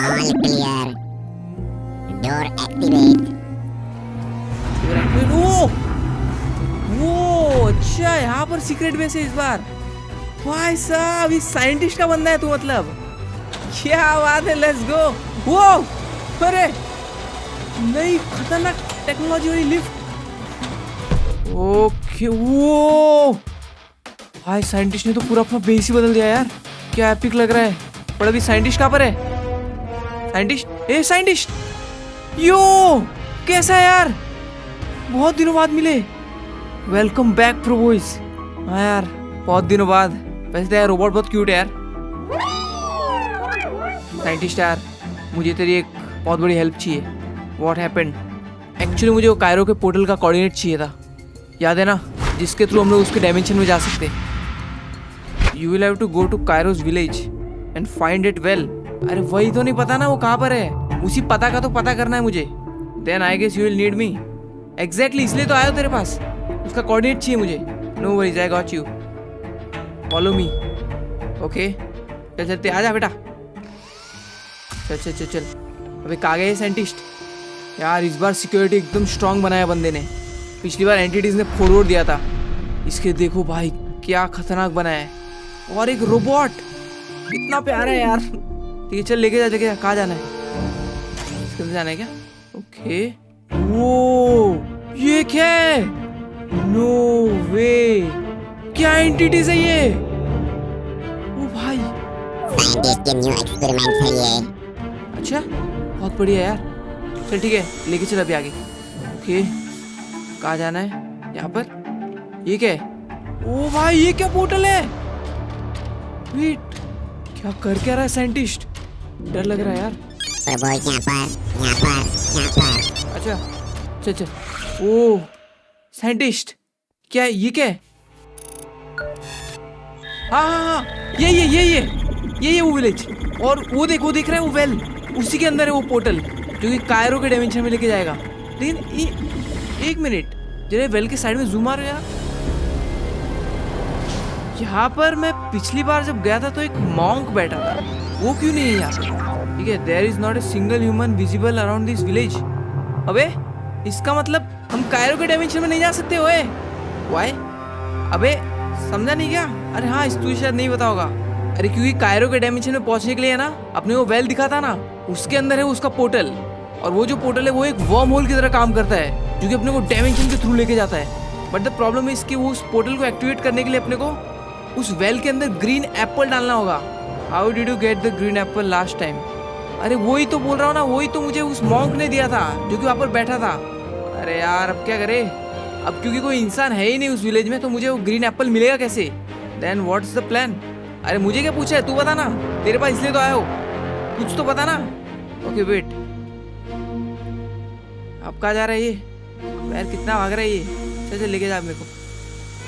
All clear. Door activate. वो अच्छा, यहाँ पर सीक्रेट बेस है इस बार। भाई साहब, ये साइंटिस्ट का बंदा है तू मतलब? क्या बात है, लेट्स गो। वो अरे नई खतरनाक टेक्नोलॉजी वाली लिफ्ट। ओके, वो भाई साइंटिस्ट ने तो पूरा अपना बेस ही बदल दिया यार। क्या एपिक लग रहा है। पर अभी साइंटिस्ट कहाँ पर है? साइंटिस्ट यो, कैसा है यार? बहुत दिनों बाद मिले। Welcome back pro boys. हाँ यार, बहुत दिनों बाद। वैसे तो यार रोबोट बहुत क्यूट है यार। साइंटिस्ट यार, मुझे तेरी एक बहुत बड़ी हेल्प चाहिए। What happened? एक्चुअली मुझे वो कायरो के पोर्टल का कोऑर्डिनेट चाहिए था, याद है ना, जिसके थ्रू हम लोग उसके डायमेंशन में जा सकते। You will have to go to Cairo's village and find it well. अरे वही तो नहीं पता ना वो कहाँ पर है, उसी पता का तो पता करना है मुझे। Then I guess you will need me. Exactly, इसलिए तो आया हो तेरे पास। उसका कोऑर्डिनेट चाहिए मुझे। No worries, I got you. Follow me. Okay, चल चलते, आजा बेटा। चल चल चल चल। अबे कहाँ गए साइंटिस्ट? यार इस बार सिक्योरिटी एकदम स्ट्रांग बनाया बंदे ने। पिछली बार एंटिटीज ने फॉरवर्ड दिया था, इसके देखो भाई क्या खतरनाक बनाया है। और एक रोबोट, इतना प्यारा है यार। ठीक है, चल लेके जा। कहाँ जाना है? इसके अंदर जाना है क्या? ओके। वो ये क्या है? नो वे, क्या एंटिटीज है ये? ओ भाई, Scientist के new experiments है ये. अच्छा बहुत बढ़िया यार। चल ठीक है, लेके चल अभी आगे। ओके, कहाँ जाना है? यहाँ पर? ये क्या है? ओ भाई, ये क्या पोर्टल है? वेट, क्या कर क्या रहा है साइंटिस्ट? डर लग रहा है यार। Pro Boys यहाँ पर. अच्छा चल चल। ओ साइंटिस्ट, क्या ये क्या है? हाँ, ये वो विलेज। और वो देख रहा है वो वेल, उसी के अंदर है वो पोर्टल जो कि कायरो के डायमेंशन में लेके जाएगा। लेकिन एक मिनट, जरा वेल के साइड में जूम आ रहा है। यहाँ पर मैं पिछली बार जब गया था तो एक मॉन्क बैठा था, वो क्यों नहीं है यहाँ? ठीक है, there is not a single human visible around this village. अबे इसका मतलब हम कायरो के डायमेंशन में नहीं जा सकते ओए। व्हाई? अबे समझा नहीं क्या? अरे हाँ, इस तुझे शायद नहीं पता होगा। अरे क्योंकि कायरो के डायमेंशन में पहुंचने के लिए ना, अपने वो वेल दिखा था ना, उसके अंदर है उसका पोर्टल। और वो जो पोर्टल है वो एक वर्म होल की तरह काम करता है, जो कि अपने को डायमेंशन के थ्रू लेके जाता है। बट द प्रॉब्लम इज कि वो उस पोर्टल को एक्टिवेट करने के लिए अपने को उस वेल के अंदर ग्रीन एप्पल डालना होगा। How did you get the green Apple last time? अरे वही तो बोल रहा हूँ ना, वही तो मुझे उस मॉन्क ने दिया था जो कि वहाँ पर बैठा था। अरे यार अब क्या करे, अब क्योंकि कोई इंसान है ही नहीं उस विलेज में तो मुझे वो ग्रीन एप्पल मिलेगा कैसे? Then what's the plan? अरे मुझे क्या पूछा है, तू बता ना, तेरे पास इसलिए तो आया हो, कुछ तो बता ना। ओके वेट, अब कहाँ जा रहा है ये यार, कितना भाग रहा है ये? चल चल लेके जा मेरे को।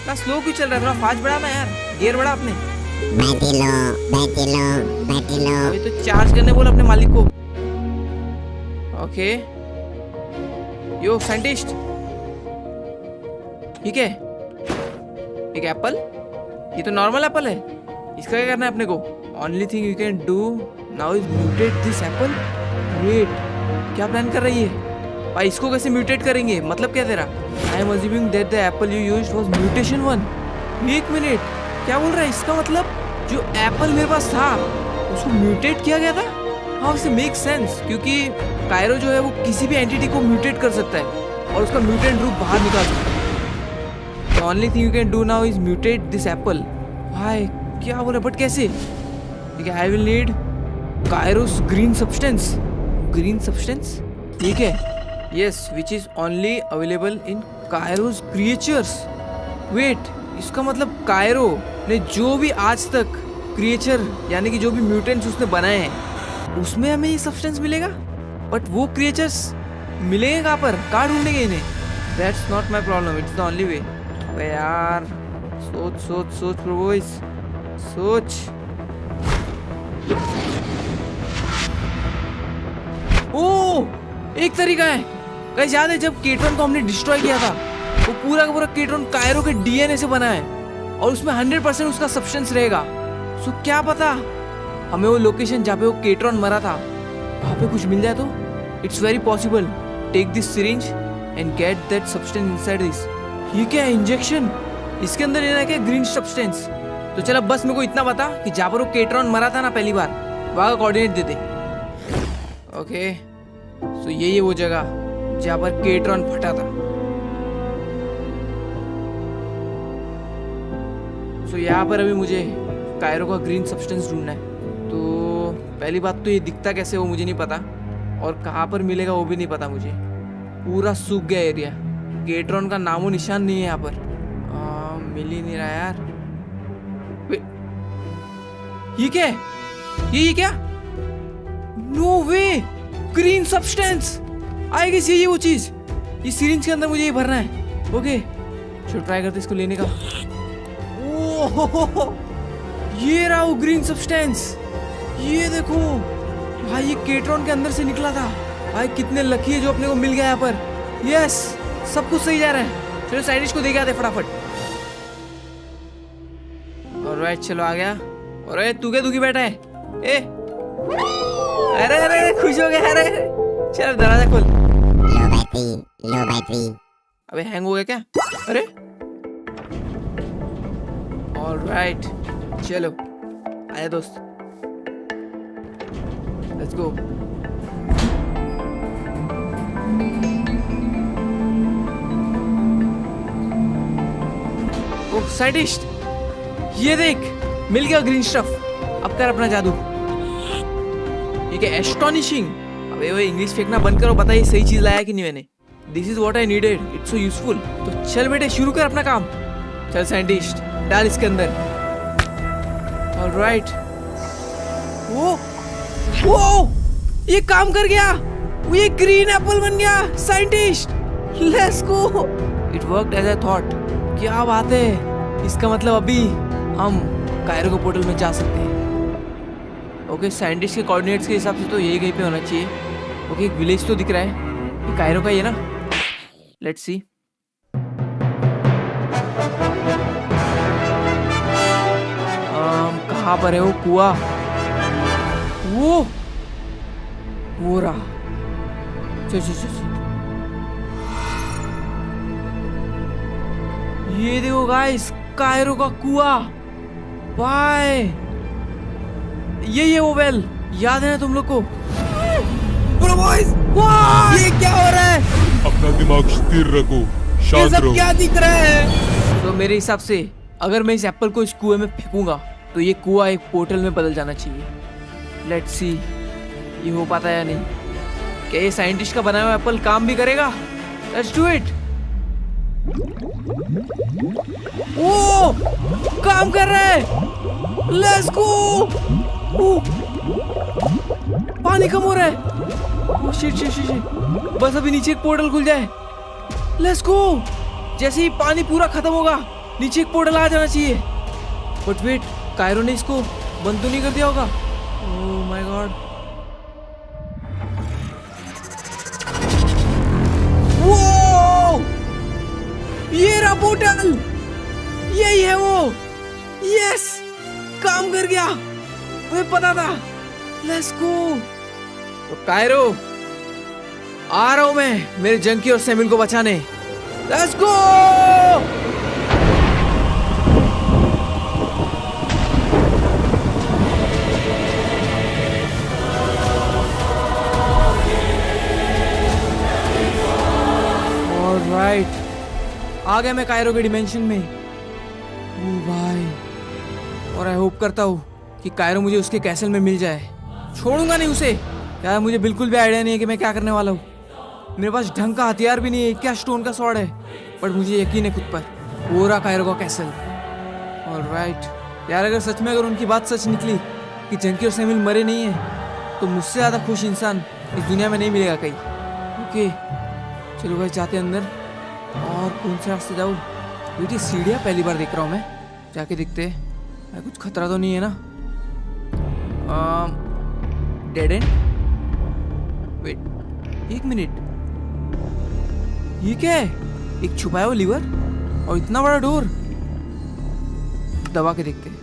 इतना स्लो क्यों चल रहा है, थोड़ा फास्ट बढ़ा ना यार, गियर बढ़ा अपने। Battery low. अभी तो चार्ज करने बोल अपने मालिक को। ओके यो साइंटिस्ट, ठीक है, एक एप्पल, ये तो नॉर्मल एप्पल है, इसका क्या करना है अपने को? Only thing you can do now is mutate this apple. Wait, क्या प्लान कर रही है भाई, इसको कैसे म्यूटेट करेंगे, मतलब क्या तेरा? I am assuming that the Apple you used was mutation 1। एक मिनट, क्या बोल रहा है? इसका मतलब जो एप्पल मेरे पास था उसको म्यूटेट किया गया था। हाँ उसे मेक सेंस, क्योंकि कायरो जो है वो किसी भी एंटिटी को म्यूटेट कर सकता है और उसका म्यूटेंट रूप बाहर निकाल सकता है। The only thing you can do now is mutate this apple. भाई क्या बोल रहे, बट कैसे? ठीक है, I will need Kairos green substance. Green substance? ठीक है, yes, which is only available in Kairos creatures. Wait, इसका मतलब कायरो ने जो भी आज तक क्रिएचर यानी कि जो भी म्यूटेंट्स उसने बनाए हैं उसमें हमें ये सब्सटेंस मिलेगा, बट वो क्रिएचर्स मिलेंगे कहाँ पर, कहाँ ढूंढेंगे इन्हें? That's not my problem, it's the only way. अबे यार सोच सोच सोच प्रोबॉयज, सोच। ओ एक तरीका है गाइस, याद है जब केट्रॉन को हमने डिस्ट्रॉय किया था, वो पूरा का पूरा केट्रॉन कायरो के डीएनए से बना है और उसमें 100% उसका सब्सटेंस रहेगा। सो क्या पता हमें वो लोकेशन जहाँ पे वो केट्रॉन मरा था वहाँ पे कुछ मिल जाए तो? It's very possible. Take this syringe and get that substance inside this. ये क्या है, इंजेक्शन? इसके अंदर लेना है क्या ग्रीन सब्सटेंस? तो चल अब बस मेरे को इतना बता कि जहाँ पर वो केट्रॉन मरा था ना पहली बार, वहाँ का कोऑर्डिनेट दे दे। ओके सो यही है वो जगह जहाँ पर केट्रॉन फटा था। सो यहाँ पर अभी मुझे कायरो का ग्रीन सब्सटेंस ढूंढना है। तो पहली बात तो ये दिखता कैसे वो मुझे नहीं पता, और कहाँ पर मिलेगा वो भी नहीं पता मुझे। पूरा सूख गया एरिया, केट्रॉन का नामो निशान नहीं है यहाँ पर। मिल ही नहीं रहा यार। ये क्या है? ये क्या? No way, green substance. I guess ये वो चीज, ये सिरिंज के अंदर मुझे ये भरना है। ओके चलो ट्राई करते इसको लेने का। ओह ये रहा वो ग्रीन सब्सटेंस, ये देखो भाई, ये केट्रॉन के अंदर से निकला था। भाई कितने लकी है जो अपने को मिल गया यहाँ पर। यस सब कुछ सही जा रहा है। चलो साइंटिस्ट को देके आते फटाफट। ऑलराइट चलो आ गया। अरे तू क्या दुखी बैठा है? ए अरे अरे खुश हो गया? अरे चल दरवाजा खोल। लो बैटरी। अबे हैंग हो गया क्या? अरे ऑलराइट चलो आया दोस्त, लेट्स गो। ओह साइंटिस्ट, ये देख मिल गया ग्रीन स्टफ। अब कर अपना जादू। ये क्या एस्टोनिशिंग? अबे वो इंग्लिश फेंकना बंद करो, बताइए सही चीज लाया कि नहीं मैंने। This is what I needed, it's so useful. तो चल बेटे शुरू कर अपना काम। चल साइंटिस्ट डाल इसके अंदर। ऑलराइट। वो ये काम कर गया, ये ग्रीन एप्पल बन गया scientist. Let's go, it worked as I thought. क्या बात है, इसका मतलब अभी हम कायरो के पोर्टल में जा सकते हैं। ओके साइंटिस्ट के कोऑर्डिनेट्स के हिसाब से तो यही कहीं पे होना चाहिए। ओके एक विलेज तो दिख रहा है, ये कायरो का ही है ना? Let's see. कहाँ पर है वो कुआं? वो रहा। चल चल चल, ये देखो गाइस कायरो का कुआं। बाय, यही है वो वेल, याद है ना तुम लोग को? बॉयज ये क्या हो रहा है? अपना दिमाग स्थिर रखो, ये शांत सब रहो। क्या दिख रहा है? तो मेरे हिसाब से अगर मैं इस एप्पल को इस कुएं में फेंकूंगा तो ये कुआं एक पोर्टल में बदल जाना चाहिए। लेट्स सी ये हो पाता है या नहीं। क्या ये साइंटिस्ट का बनाया हुआ एप्पल काम भी करेगा? Let's do it. ओ काम कर रहा है। Let's go. पानी कम हो रहा है। Oh shit shit shit. बस अभी नीचे एक पोर्टल खुल जाए। Let's go. जैसे ही पानी पूरा खत्म होगा नीचे एक पोर्टल आ जाना चाहिए। बट वेट, कायरो ने इसको बंद तो नहीं कर दिया होगा? Oh my God. वो ये रहा पोर्टल, यही है वो। यस, काम कर गया, मुझे पता था। Let's go. तो कायरो आ रहा हूं मैं मेरे जंकी और सैमुअल को बचाने। Let's go. ऑलराइट, आ गया मैं कायरो के डिमेंशन में। ओ भाई, और आई होप करता हूँ कि कायरो मुझे उसके कैसल में मिल जाए। छोड़ूंगा नहीं उसे। यार मुझे बिल्कुल भी आइडिया नहीं है कि मैं क्या करने वाला हूँ। मेरे पास ढंग का हथियार भी नहीं है, क्या स्टोन का स्वॉर्ड है, पर मुझे यकीन है खुद पर। वो रहा कायरो का कैसल। ऑलराइट यार, अगर सच में उनकी बात सच निकली कि जंकी और सैमुअल मरे नहीं है, तो मुझसे ज़्यादा खुश इंसान इस दुनिया में नहीं मिलेगा कहीं। ओके चलो भाई, जाते अंदर। और कौन से रास्ते जाऊँ? बेटी सीढ़ियाँ पहली बार देख रहा हूँ मैं, जाके दिखते हैं। कुछ खतरा तो नहीं है ना? Dead and. वेट एक मिनट, ये क्या है? एक छुपाया हुआ लीवर और इतना बड़ा डोर। दबा के देखते हैं।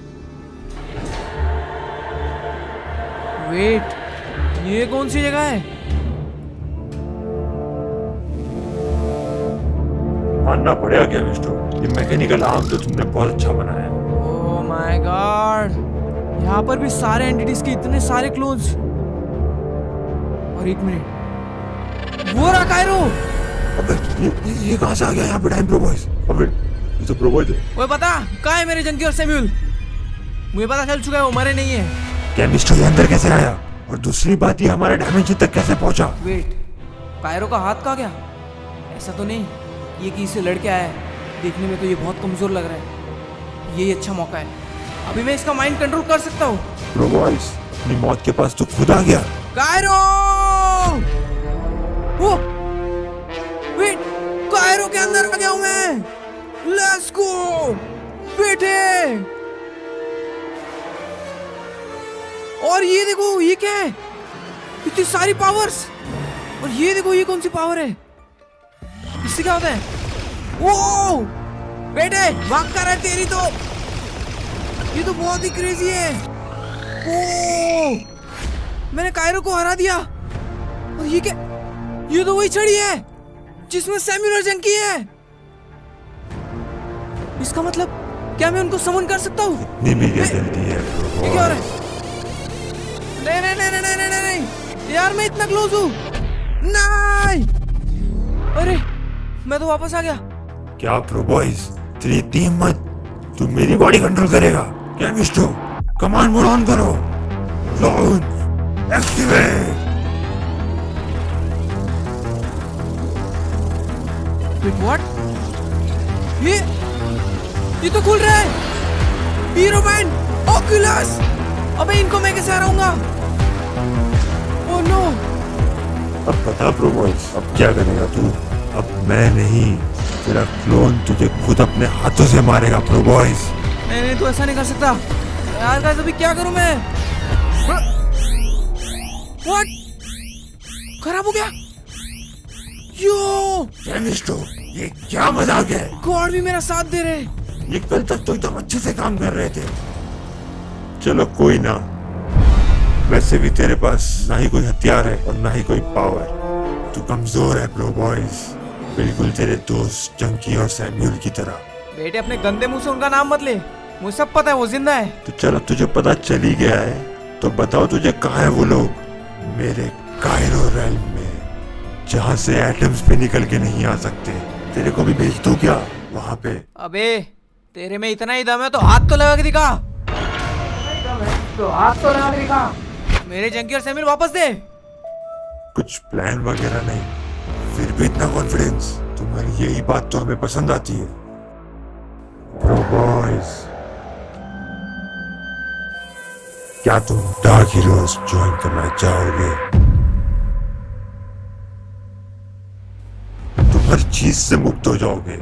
वेट, ये कौन सी जगह है? मानना पड़ेगा क्या मिस्टर, ये मैकेनिकल आर्म तो तुमने बहुत अच्छा बनाया है। ओह माय गॉड, यहाँ पर भी सारे एंटिटीज के इतने सारे क्लोन्स। और एक मिनट, वो रहा कायरो। अबे ये कहाँ से आ गया यहाँ पे टाइम प्रोबॉयज? अबे ये तो प्रोबॉयज है। वो पता कहाँ है मेरे जंकी और सैमुअल? मुझे पता चल चुका है वो मरे नहीं है। क्या मिस्टर ये अंदर कैसे आया? और दूसरी बात, ये हमारे डायमेंशन तक कैसे पहुंचा? वेट, कायरो का हाथ कहाँ गया? ऐसा तो नहीं ये किसी से लड़के आया है। देखने में तो ये बहुत कमजोर लग रहा है। यही अच्छा मौका है, अभी मैं इसका माइंड कंट्रोल कर सकता हूँ। प्रोबॉयज अपनी मौत के पास तो खुद आ गया। कायरो! वो वेट, कायरो के अंदर आ गया हूँ मैं। लेट्स गो बेटे। और ये देखो, ये क्या है? इतनी सारी पावर्स। और ये देखो, ये कौन सी पावर है? इससे क्या होता है? ओ बेटे, भाग कर है तेरी तो। ये तो बहुत ही क्रेजी है। ओ मैंने कायरो को हरा दिया। और ये क्या? ये तो वही छड़ी है जिसमें सैमुअल और जंकी है। इसका मतलब क्या मैं उनको समन कर सकता हूँ? इतनी भी क्या जल्दी है? ये क्या हो रहा है? नहीं नहीं नहीं नहीं नहीं नहीं नहीं यार, मैं इतना क्लोज हूँ। नहीं, अरे मैं तो वापस आ गया। क्या प्रोबॉयज, तेरी इतनी हिम्मत, तू मेरी बॉडी कंट्रोल करेगा क्या मिस्टर? कमांड मोड ऑन करो। Launch activate. व्हाट? ये तो खुल रहा है। Hero man, Oculus. अबे इनको मैं कैसे हराऊंगा? Oh no. अब बता प्रोबॉयज, अब क्या करेगा तू? अब मैं नहीं, तेरा क्लोन तुझे खुद अपने हाथों से मारेगा प्रोबॉयज। नहीं नहीं, तू ऐसा नहीं कर सकता यार। गाइस अभी क्या करूं मैं? व्हाट? खराब हो गया। यो मिस्टर, ये क्या मजाक है? गॉड भी मेरा साथ दे रहे। ये कल तक तो एकदम अच्छे से काम कर रहे थे। चलो कोई ना, वैसे भी तेरे पास ना ही कोई हथियार है और ना ही कोई पावर। तू कमजोर है प्रोबॉयज, बिल्कुल तेरे दोस्त जंकी और सैमुअल की तरह। बेटे अपने गंदे मुंह से उनका नाम मत ले, मुझे सब पता है वो जिंदा है। तो चलो, तुझे पता चल ही गया है तो बताओ तुझे कहाँ है वो लोग? मेरे कायरो रेल्म में, जहाँ से एटम्स भी निकल के नहीं आ सकते। तेरे को भी भेज दूं क्या वहाँ पे? अबे तेरे में इतना ही दम है तो हाथ तो लगा के दिखा। तो हाथ तो ना देखा, मेरे जंकी और सैमुअल वापस दे। कुछ प्लान वगैरह नहीं, फिर भी इतना कॉन्फिडेंस। तुम्हारी यही बात तो हमें पसंद आती है ब्रो बॉयज। क्या तुम डार्क हीरोज ज्वाइन करना चाहोगे? तुम हर चीज से मुक्त हो जाओगे।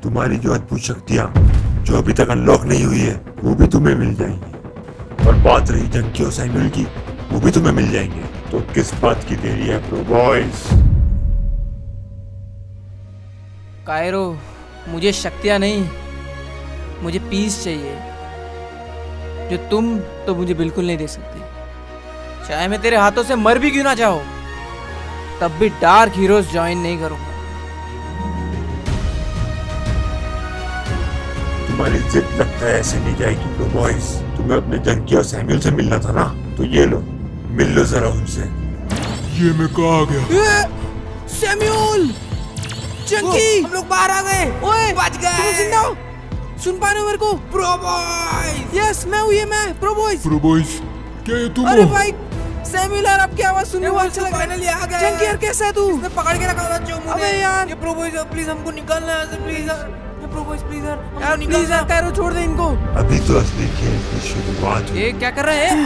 तुम्हारी जो अद्भुत शक्तियां जो अभी तक अनलॉक नहीं हुई है वो भी तुम्हें मिल जाएंगी। और बात रही जंकी और सैमुअल की, वो भी तुम्हें मिल जाएंगे। तो किस बात की देरी है ब्रो बॉयज? कायरो, मुझे शक्तियां नहीं, मुझे पीस चाहिए, जो तुम तो मुझे बिल्कुल नहीं दे सकती। चाहे मैं तेरे हाथों से मर भी क्यों ना जाऊं, तब भी डार्क हीरोज ज्वाइन नहीं करूंगा। तुम्हारी जिद लगता है ऐसे नहीं जाएगी ब्रो बॉयज। तुम्हें अपने जंकी और सैमुअल से मिलना था ना, तो ये लो, मिल लो जरा उनसे। ये मैं कहाँ आ गया? सैमुअल, जंकी, हम लोग बाहर आ गए। ओए, बच गए। तुम जिंदा हो? सुन पा रहे हो मेरे को? Pro boys. यस, मैं हूँ, ये मैं प्रो बॉयज। प्रो बॉयज, क्या ये तुम अरे हो? भाई, सैमुअल यार, आपकी आवाज सुनने को अच्छा लगा। फाइनली आ गए। जंकी यार, कैसा है तू? इसने पकड़ के रखा था चोमू ने। अबे यार, ये प्रो बॉयज, प्लीज हमको निकालना है से, प्लीज यार। प्रो बॉयज, प्लीज यार, हमको निकाल यार। कायरो, छोड़ दे इनको। अभी तो असली खेल की शुरुआत हुई। ये क्या कर रहे हैं?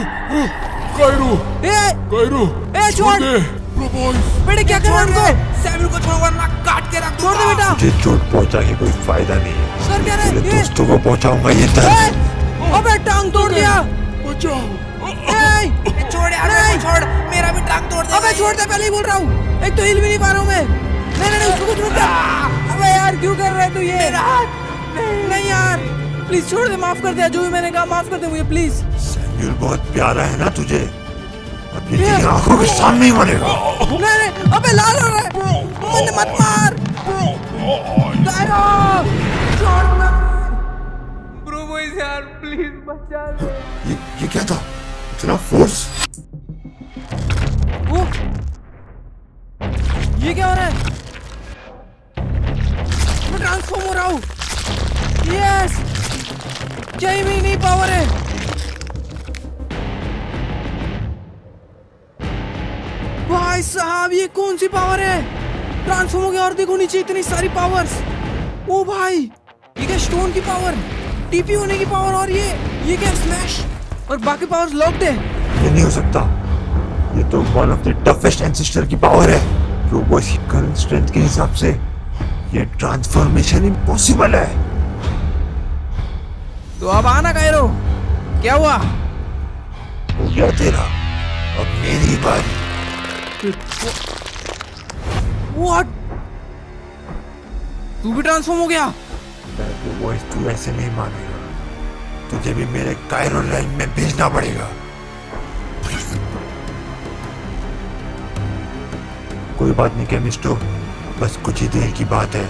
कायरो, ए, कायरो, ए, छोड़ दे। प्रो बॉयज, बेटे, क्या कर रहे हैं उनको? सैमुअल को छोड़, वरना काट के रख दूंगा। छोड़ दे बेटा। मुझे चोट पहुंचा के कोई फायदा नहीं है। सर, क्या रहे? तेरे दोस्तों को पहुंचाऊंगा ये दर्द। अबे, टांग तोड़ दिया। बचाओ। छोड़ यार, नहीं छोड़, मेरा भी टांग तोड़ दे। अबे छोड़ दे, पहले ही बोल रहा हूँ। एक तो हिल भी नहीं पा रहा हूँ मैं। नहीं, उसको छोड़ दे। अबे यार, क्यों कर रहा है तू ये? मेरा हाथ नहीं यार, प्लीज छोड़ दे, माफ कर दे। जो भी मैंने कहा, माफ कर दे मुझे प्लीज। सैमुअल बहुत प्यारा है ना तुझे, अब ये तेरी आंखों के सामने ही मरेगा। नहीं, अबे लाल हो रहा है, मुझे मत मार। कायरो, छोड़ मत। ब्रो बॉयज यार, प्लीज बचा दे। ये क्या था? इतना फोर्स? वो, ये क्या हो रहा है? मैं ट्रांसफॉर्म हो रहा हूँ। यस, क्या ही मेरी नई पावर है? भाई साहब, ये कौन सी पावर है? ट्रांसफॉर्म हो गया और देखो नीचे इतनी सारी पावर्स। ओ भाई, ये क्या स्टोन की पावर, टीपी होने की पावर, और ये क्या स्मैश, और बाकी पावर्स लॉक्ड है। ये नहीं हो सकता, ये तो one of the toughest ancestor की पावर है। प्रो बॉयज की करंट स्ट्रेंथ के हिसाब से ये ट्रांसफॉर्मेशन इम्पॉसिबल है। तो अब आना कायरो, क्या हुआ? हो गया तेरा, अब मेरी बारी। What? तू भी ट्रांसफॉर्म हो गया? प्रो बॉयज, तू ऐसे नहीं मानेगा, तुझे भी मेरे कायरो लाइन में भेजना पड़ेगा। कोई बात नहीं केमिस्टो, बस कुछ ही देर की बात है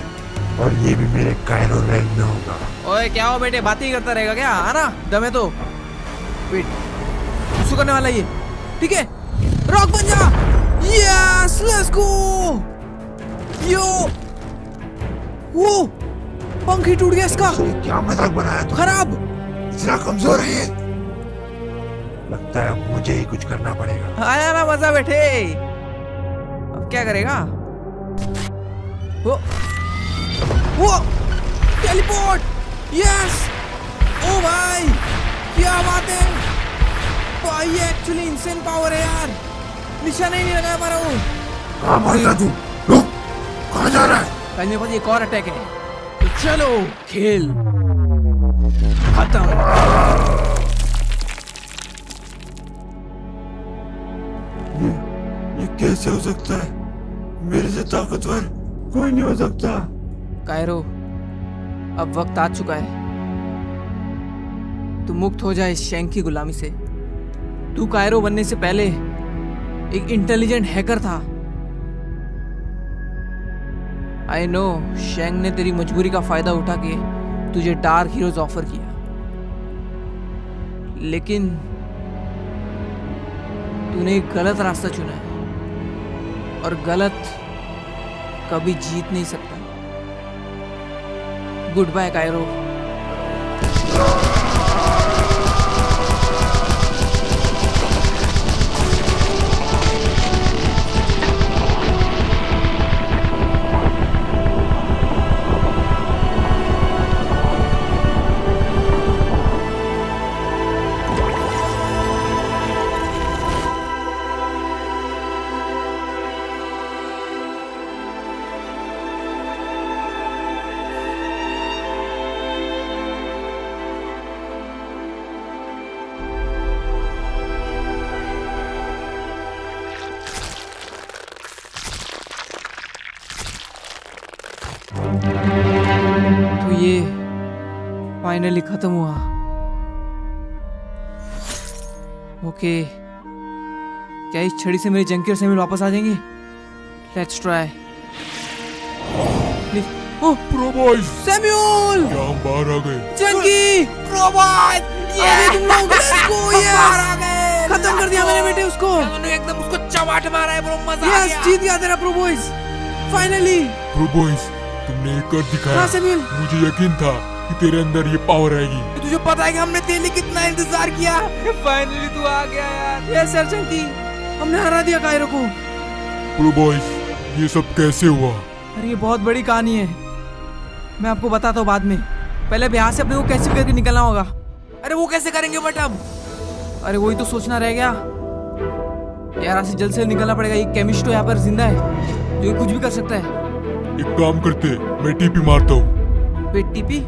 और ये भी मेरे कायरो लाइन में होगा। ओए, क्या हो बेटे, बात ही करता रहेगा क्या? आना, दम है तो। वेट, कुछ करने वाला ये, ठीक है? रॉक बन जा। Yes, let's go. यो, वो पंख ही टूट गया इसका। ये क्या मजाक बनाया तू? खराब। इतना कमजोर है ये? लगता है मुझे ही कुछ करना पड़ेगा। आया ना मजा बेटे, अब क्या करेगा? वो टेलीपोर्ट। यस, ओ भाई, क्या बात है भाई, ये एक्चुअली इंसेन पावर है यार। निशाना ही नहीं लगा पा रहा हूँ। कहाँ भागेगा तू? रुक, कहाँ जा रहा है? कल मेरे पास एक और अटैक है, तो चलो खेल खत्म। ये कैसे हो सकता है? मेरे से ताकतवर कोई नहीं हो सकता। कायरो, अब वक्त आ चुका है, तू मुक्त हो जाए इस शैंक की गुलामी से। तू कायरो बनने से पहले एक इंटेलिजेंट हैकर था। आई नो, शैंक ने तेरी मजबूरी का फायदा उठा के तुझे डार्क हीरोज ऑफर किया, लेकिन तूने एक गलत रास्ता चुना है, और गलत कभी जीत नहीं सकता। Good bye Cairo. फाइनली खत्म हुआ। ओके, क्या इस छड़ी से मेरी जंकी और सैम्यूल वापस आ जाएंगे? Let's try. Oh, pro boys, Samuel, क्या हम बाहर आ गए? जंकी, अरे तुम लोग, let's go, yes! खत्म कर दिया मैंने बेटे उसको। एकदम उसको चवाट मारा है ब्रो, मजा आ यस, गया। जीत गया तेरा pro boys, finally. Pro boys, तुमने एक कर दिखाया। हाँ सैम्यूल, मुझे यकीन था कि तेरे अंदर ये पावर आएगी। तुझे पता है कि हमने तेरे लिए कितना इंतजार किया, फाइनली तू आ गया यार। यस सर जंकी, हमने हरा दिया कायरो को। प्रो बॉयज, ये सब कैसे हुआ? अरे ये बहुत बड़ी कहानी है, मैं आपको बताता हूँ बाद में। पहले अब यहाँ से अपने को कैसे भी करके निकलना होगा। अरे वो कैसे करेंगे बट अब? अरे वही तो सोचना रह गया यार, यहाँ से जल्द से जल्द निकलना पड़ेगा। ये केमिस्ट तो यहाँ पर जिंदा है, जो ये कुछ भी कर सकता है। एक काम करते, मैं टीपी मारता हूँ। Wait, TP?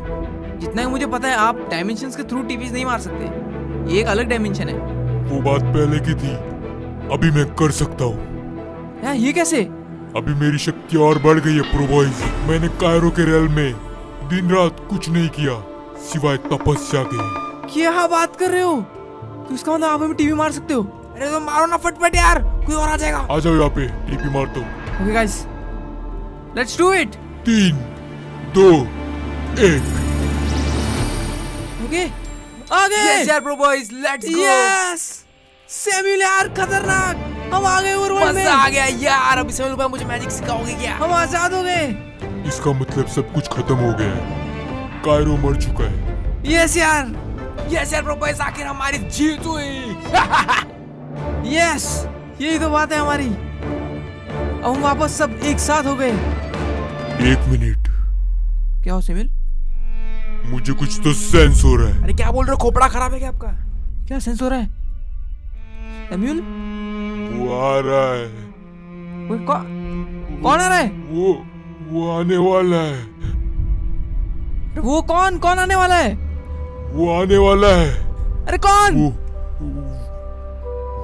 जितना कि मुझे पता है आप डायमेंशंस के थ्रू टीपीज नहीं मार सकते, ये एक अलग डायमेंशन है। वो बात पहले की थी, अभी मैं कर सकता हूँ। यार ये कैसे? अभी मेरी शक्ति और बढ़ गई है प्रो बॉयज। मैंने कायरो के रेल में दिन रात कुछ नहीं किया सिवाय तपस्या के। क्या बात कर रहे हो? तो इसका मतलब आप हमें टीवी मार सकते हो? अरे तो मारो ना फटफट यार, कोई और आ जाएगा। आ जाओ यहाँ पे, टीपी मारता हूँ। Okay guys, let's do it. 3, 2, 1। Okay, आगे। यस यार bro boys, let's go. Yes, Samuel यार खतरनाक, हम आ गए ओवरवर्ल्ड में। मजा आ गया यार। अभी सैम्यूल भाई मुझे मैजिक सिखाओगे क्या? हम आजाद हो गए। इसका मतलब सब कुछ खत्म हो गया है, कायरो मर चुका है। यस यार, यस यार ब्रो बॉयज, आखिर हमारी जीत हुई। यस, यही तो बात है हमारी। अब हम वापस सब एक साथ हो गए। 1 मिनट, क्या हो सैम्यूल? मुझे कुछ तो सेंस हो रहा है। अरे क्या बोल रहे हो, खोपड़ा खराब है क्या आपका? क्या सेंस हो रहा है सैम्यूल? वो आ रहा है। वो कौन आ रहा है? वो आने वाला है। अरे वो कौन आने वाला है? वो आने वाला है। अरे कौन?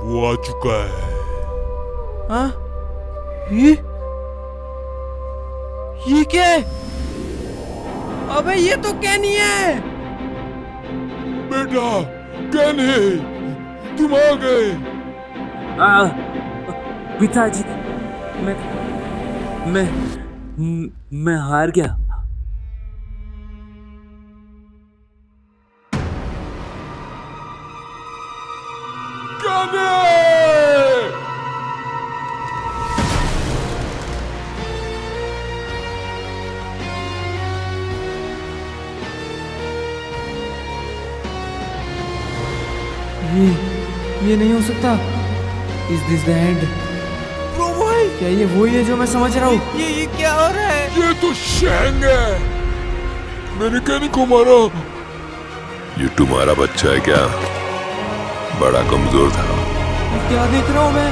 वो आ चुका है। हाँ? ये क्या है? अबे ये तो कैनी है। बेटा, कहने तुम आ गए। पिताजी, मैं हार गया। कहने ये नहीं हो सकता। Is this the end? Bro भाई, क्या ये वही है जो मैं समझ रहा हूँ? ये क्या हो रहा है? ये तो शैंग है। मैंने कहने को मारा। ये तुम्हारा बच्चा है क्या? बड़ा कमजोर था। क्या देख रहा हूँ मैं?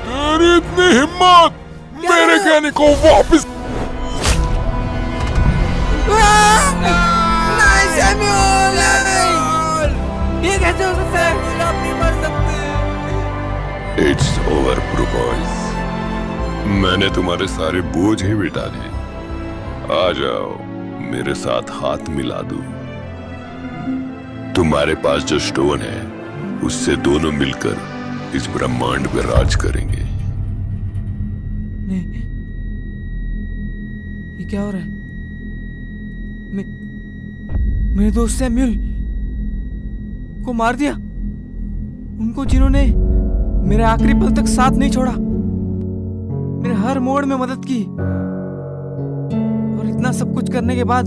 तेरी इतनी हिम्मत मेरे कहने को वापस। नहीं सैम्यूल, ये कैसे हो सकता है? आप नहीं मर सकते। इट्स ओवर प्रो बॉयज, मैंने तुम्हारे सारे बोझ ही मिटा दिए। आ जाओ, मेरे साथ हाथ मिला दो। तुम्हारे पास जो स्टोन है उससे दोनों मिलकर इस ब्रह्मांड पे राज करेंगे। नहीं, ये क्या हो रहा है? मेरे दोस्त सैम्यूल को मार दिया, उनको जिन्होंने मेरे आखिरी पल तक साथ नहीं छोड़ा, मेरे हर मोड़ में मदद की, और इतना सब कुछ करने के बाद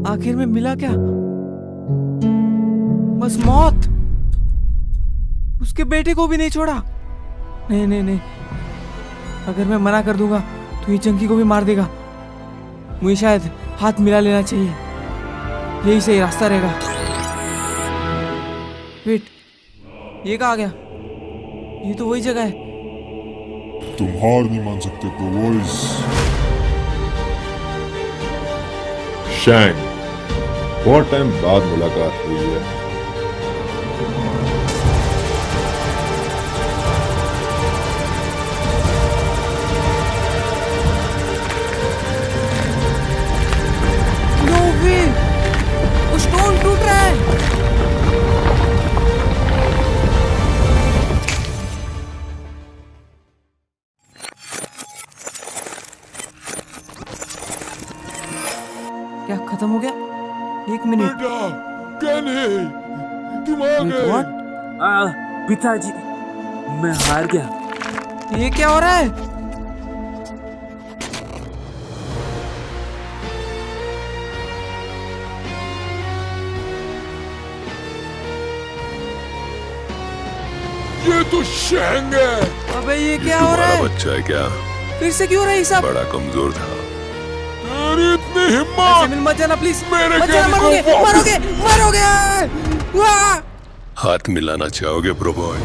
आखिर में मिला क्या? बस मौत। उसके बेटे को भी नहीं छोड़ा। नहीं नहीं नहीं, अगर मैं मना कर दूंगा तो ये चंकी को भी मार देगा। मुझे शायद हाथ मिला लेना चाहिए, यही सही रास्ता रहेगा। वेट, ये कहाँ गया? ये तो वही जगह है। तुम हार नहीं मान सकते प्रो बॉयज। शैंग, बहुत टाइम बाद मुलाकात हुई है। खत्म हो गया। 1 मिनट। बेटा कहने तुम आ गए। What? पिताजी, मैं हार गया। ये क्या हो रहा है? ये तो शेंग है। अबे ये क्या ये हो रहा तुम्हारा है? बच्चा है क्या? फिर से क्यों हो रहा है ये सब? बड़ा कमजोर था। तेरी इतनी हिम्मत। सैमुअल मत जाना प्लीज। मेरे मत जाना, कहने को मरोगे मरोगे मरोगे। वाह! हाथ मिलाना चाहोगे प्रो बॉय?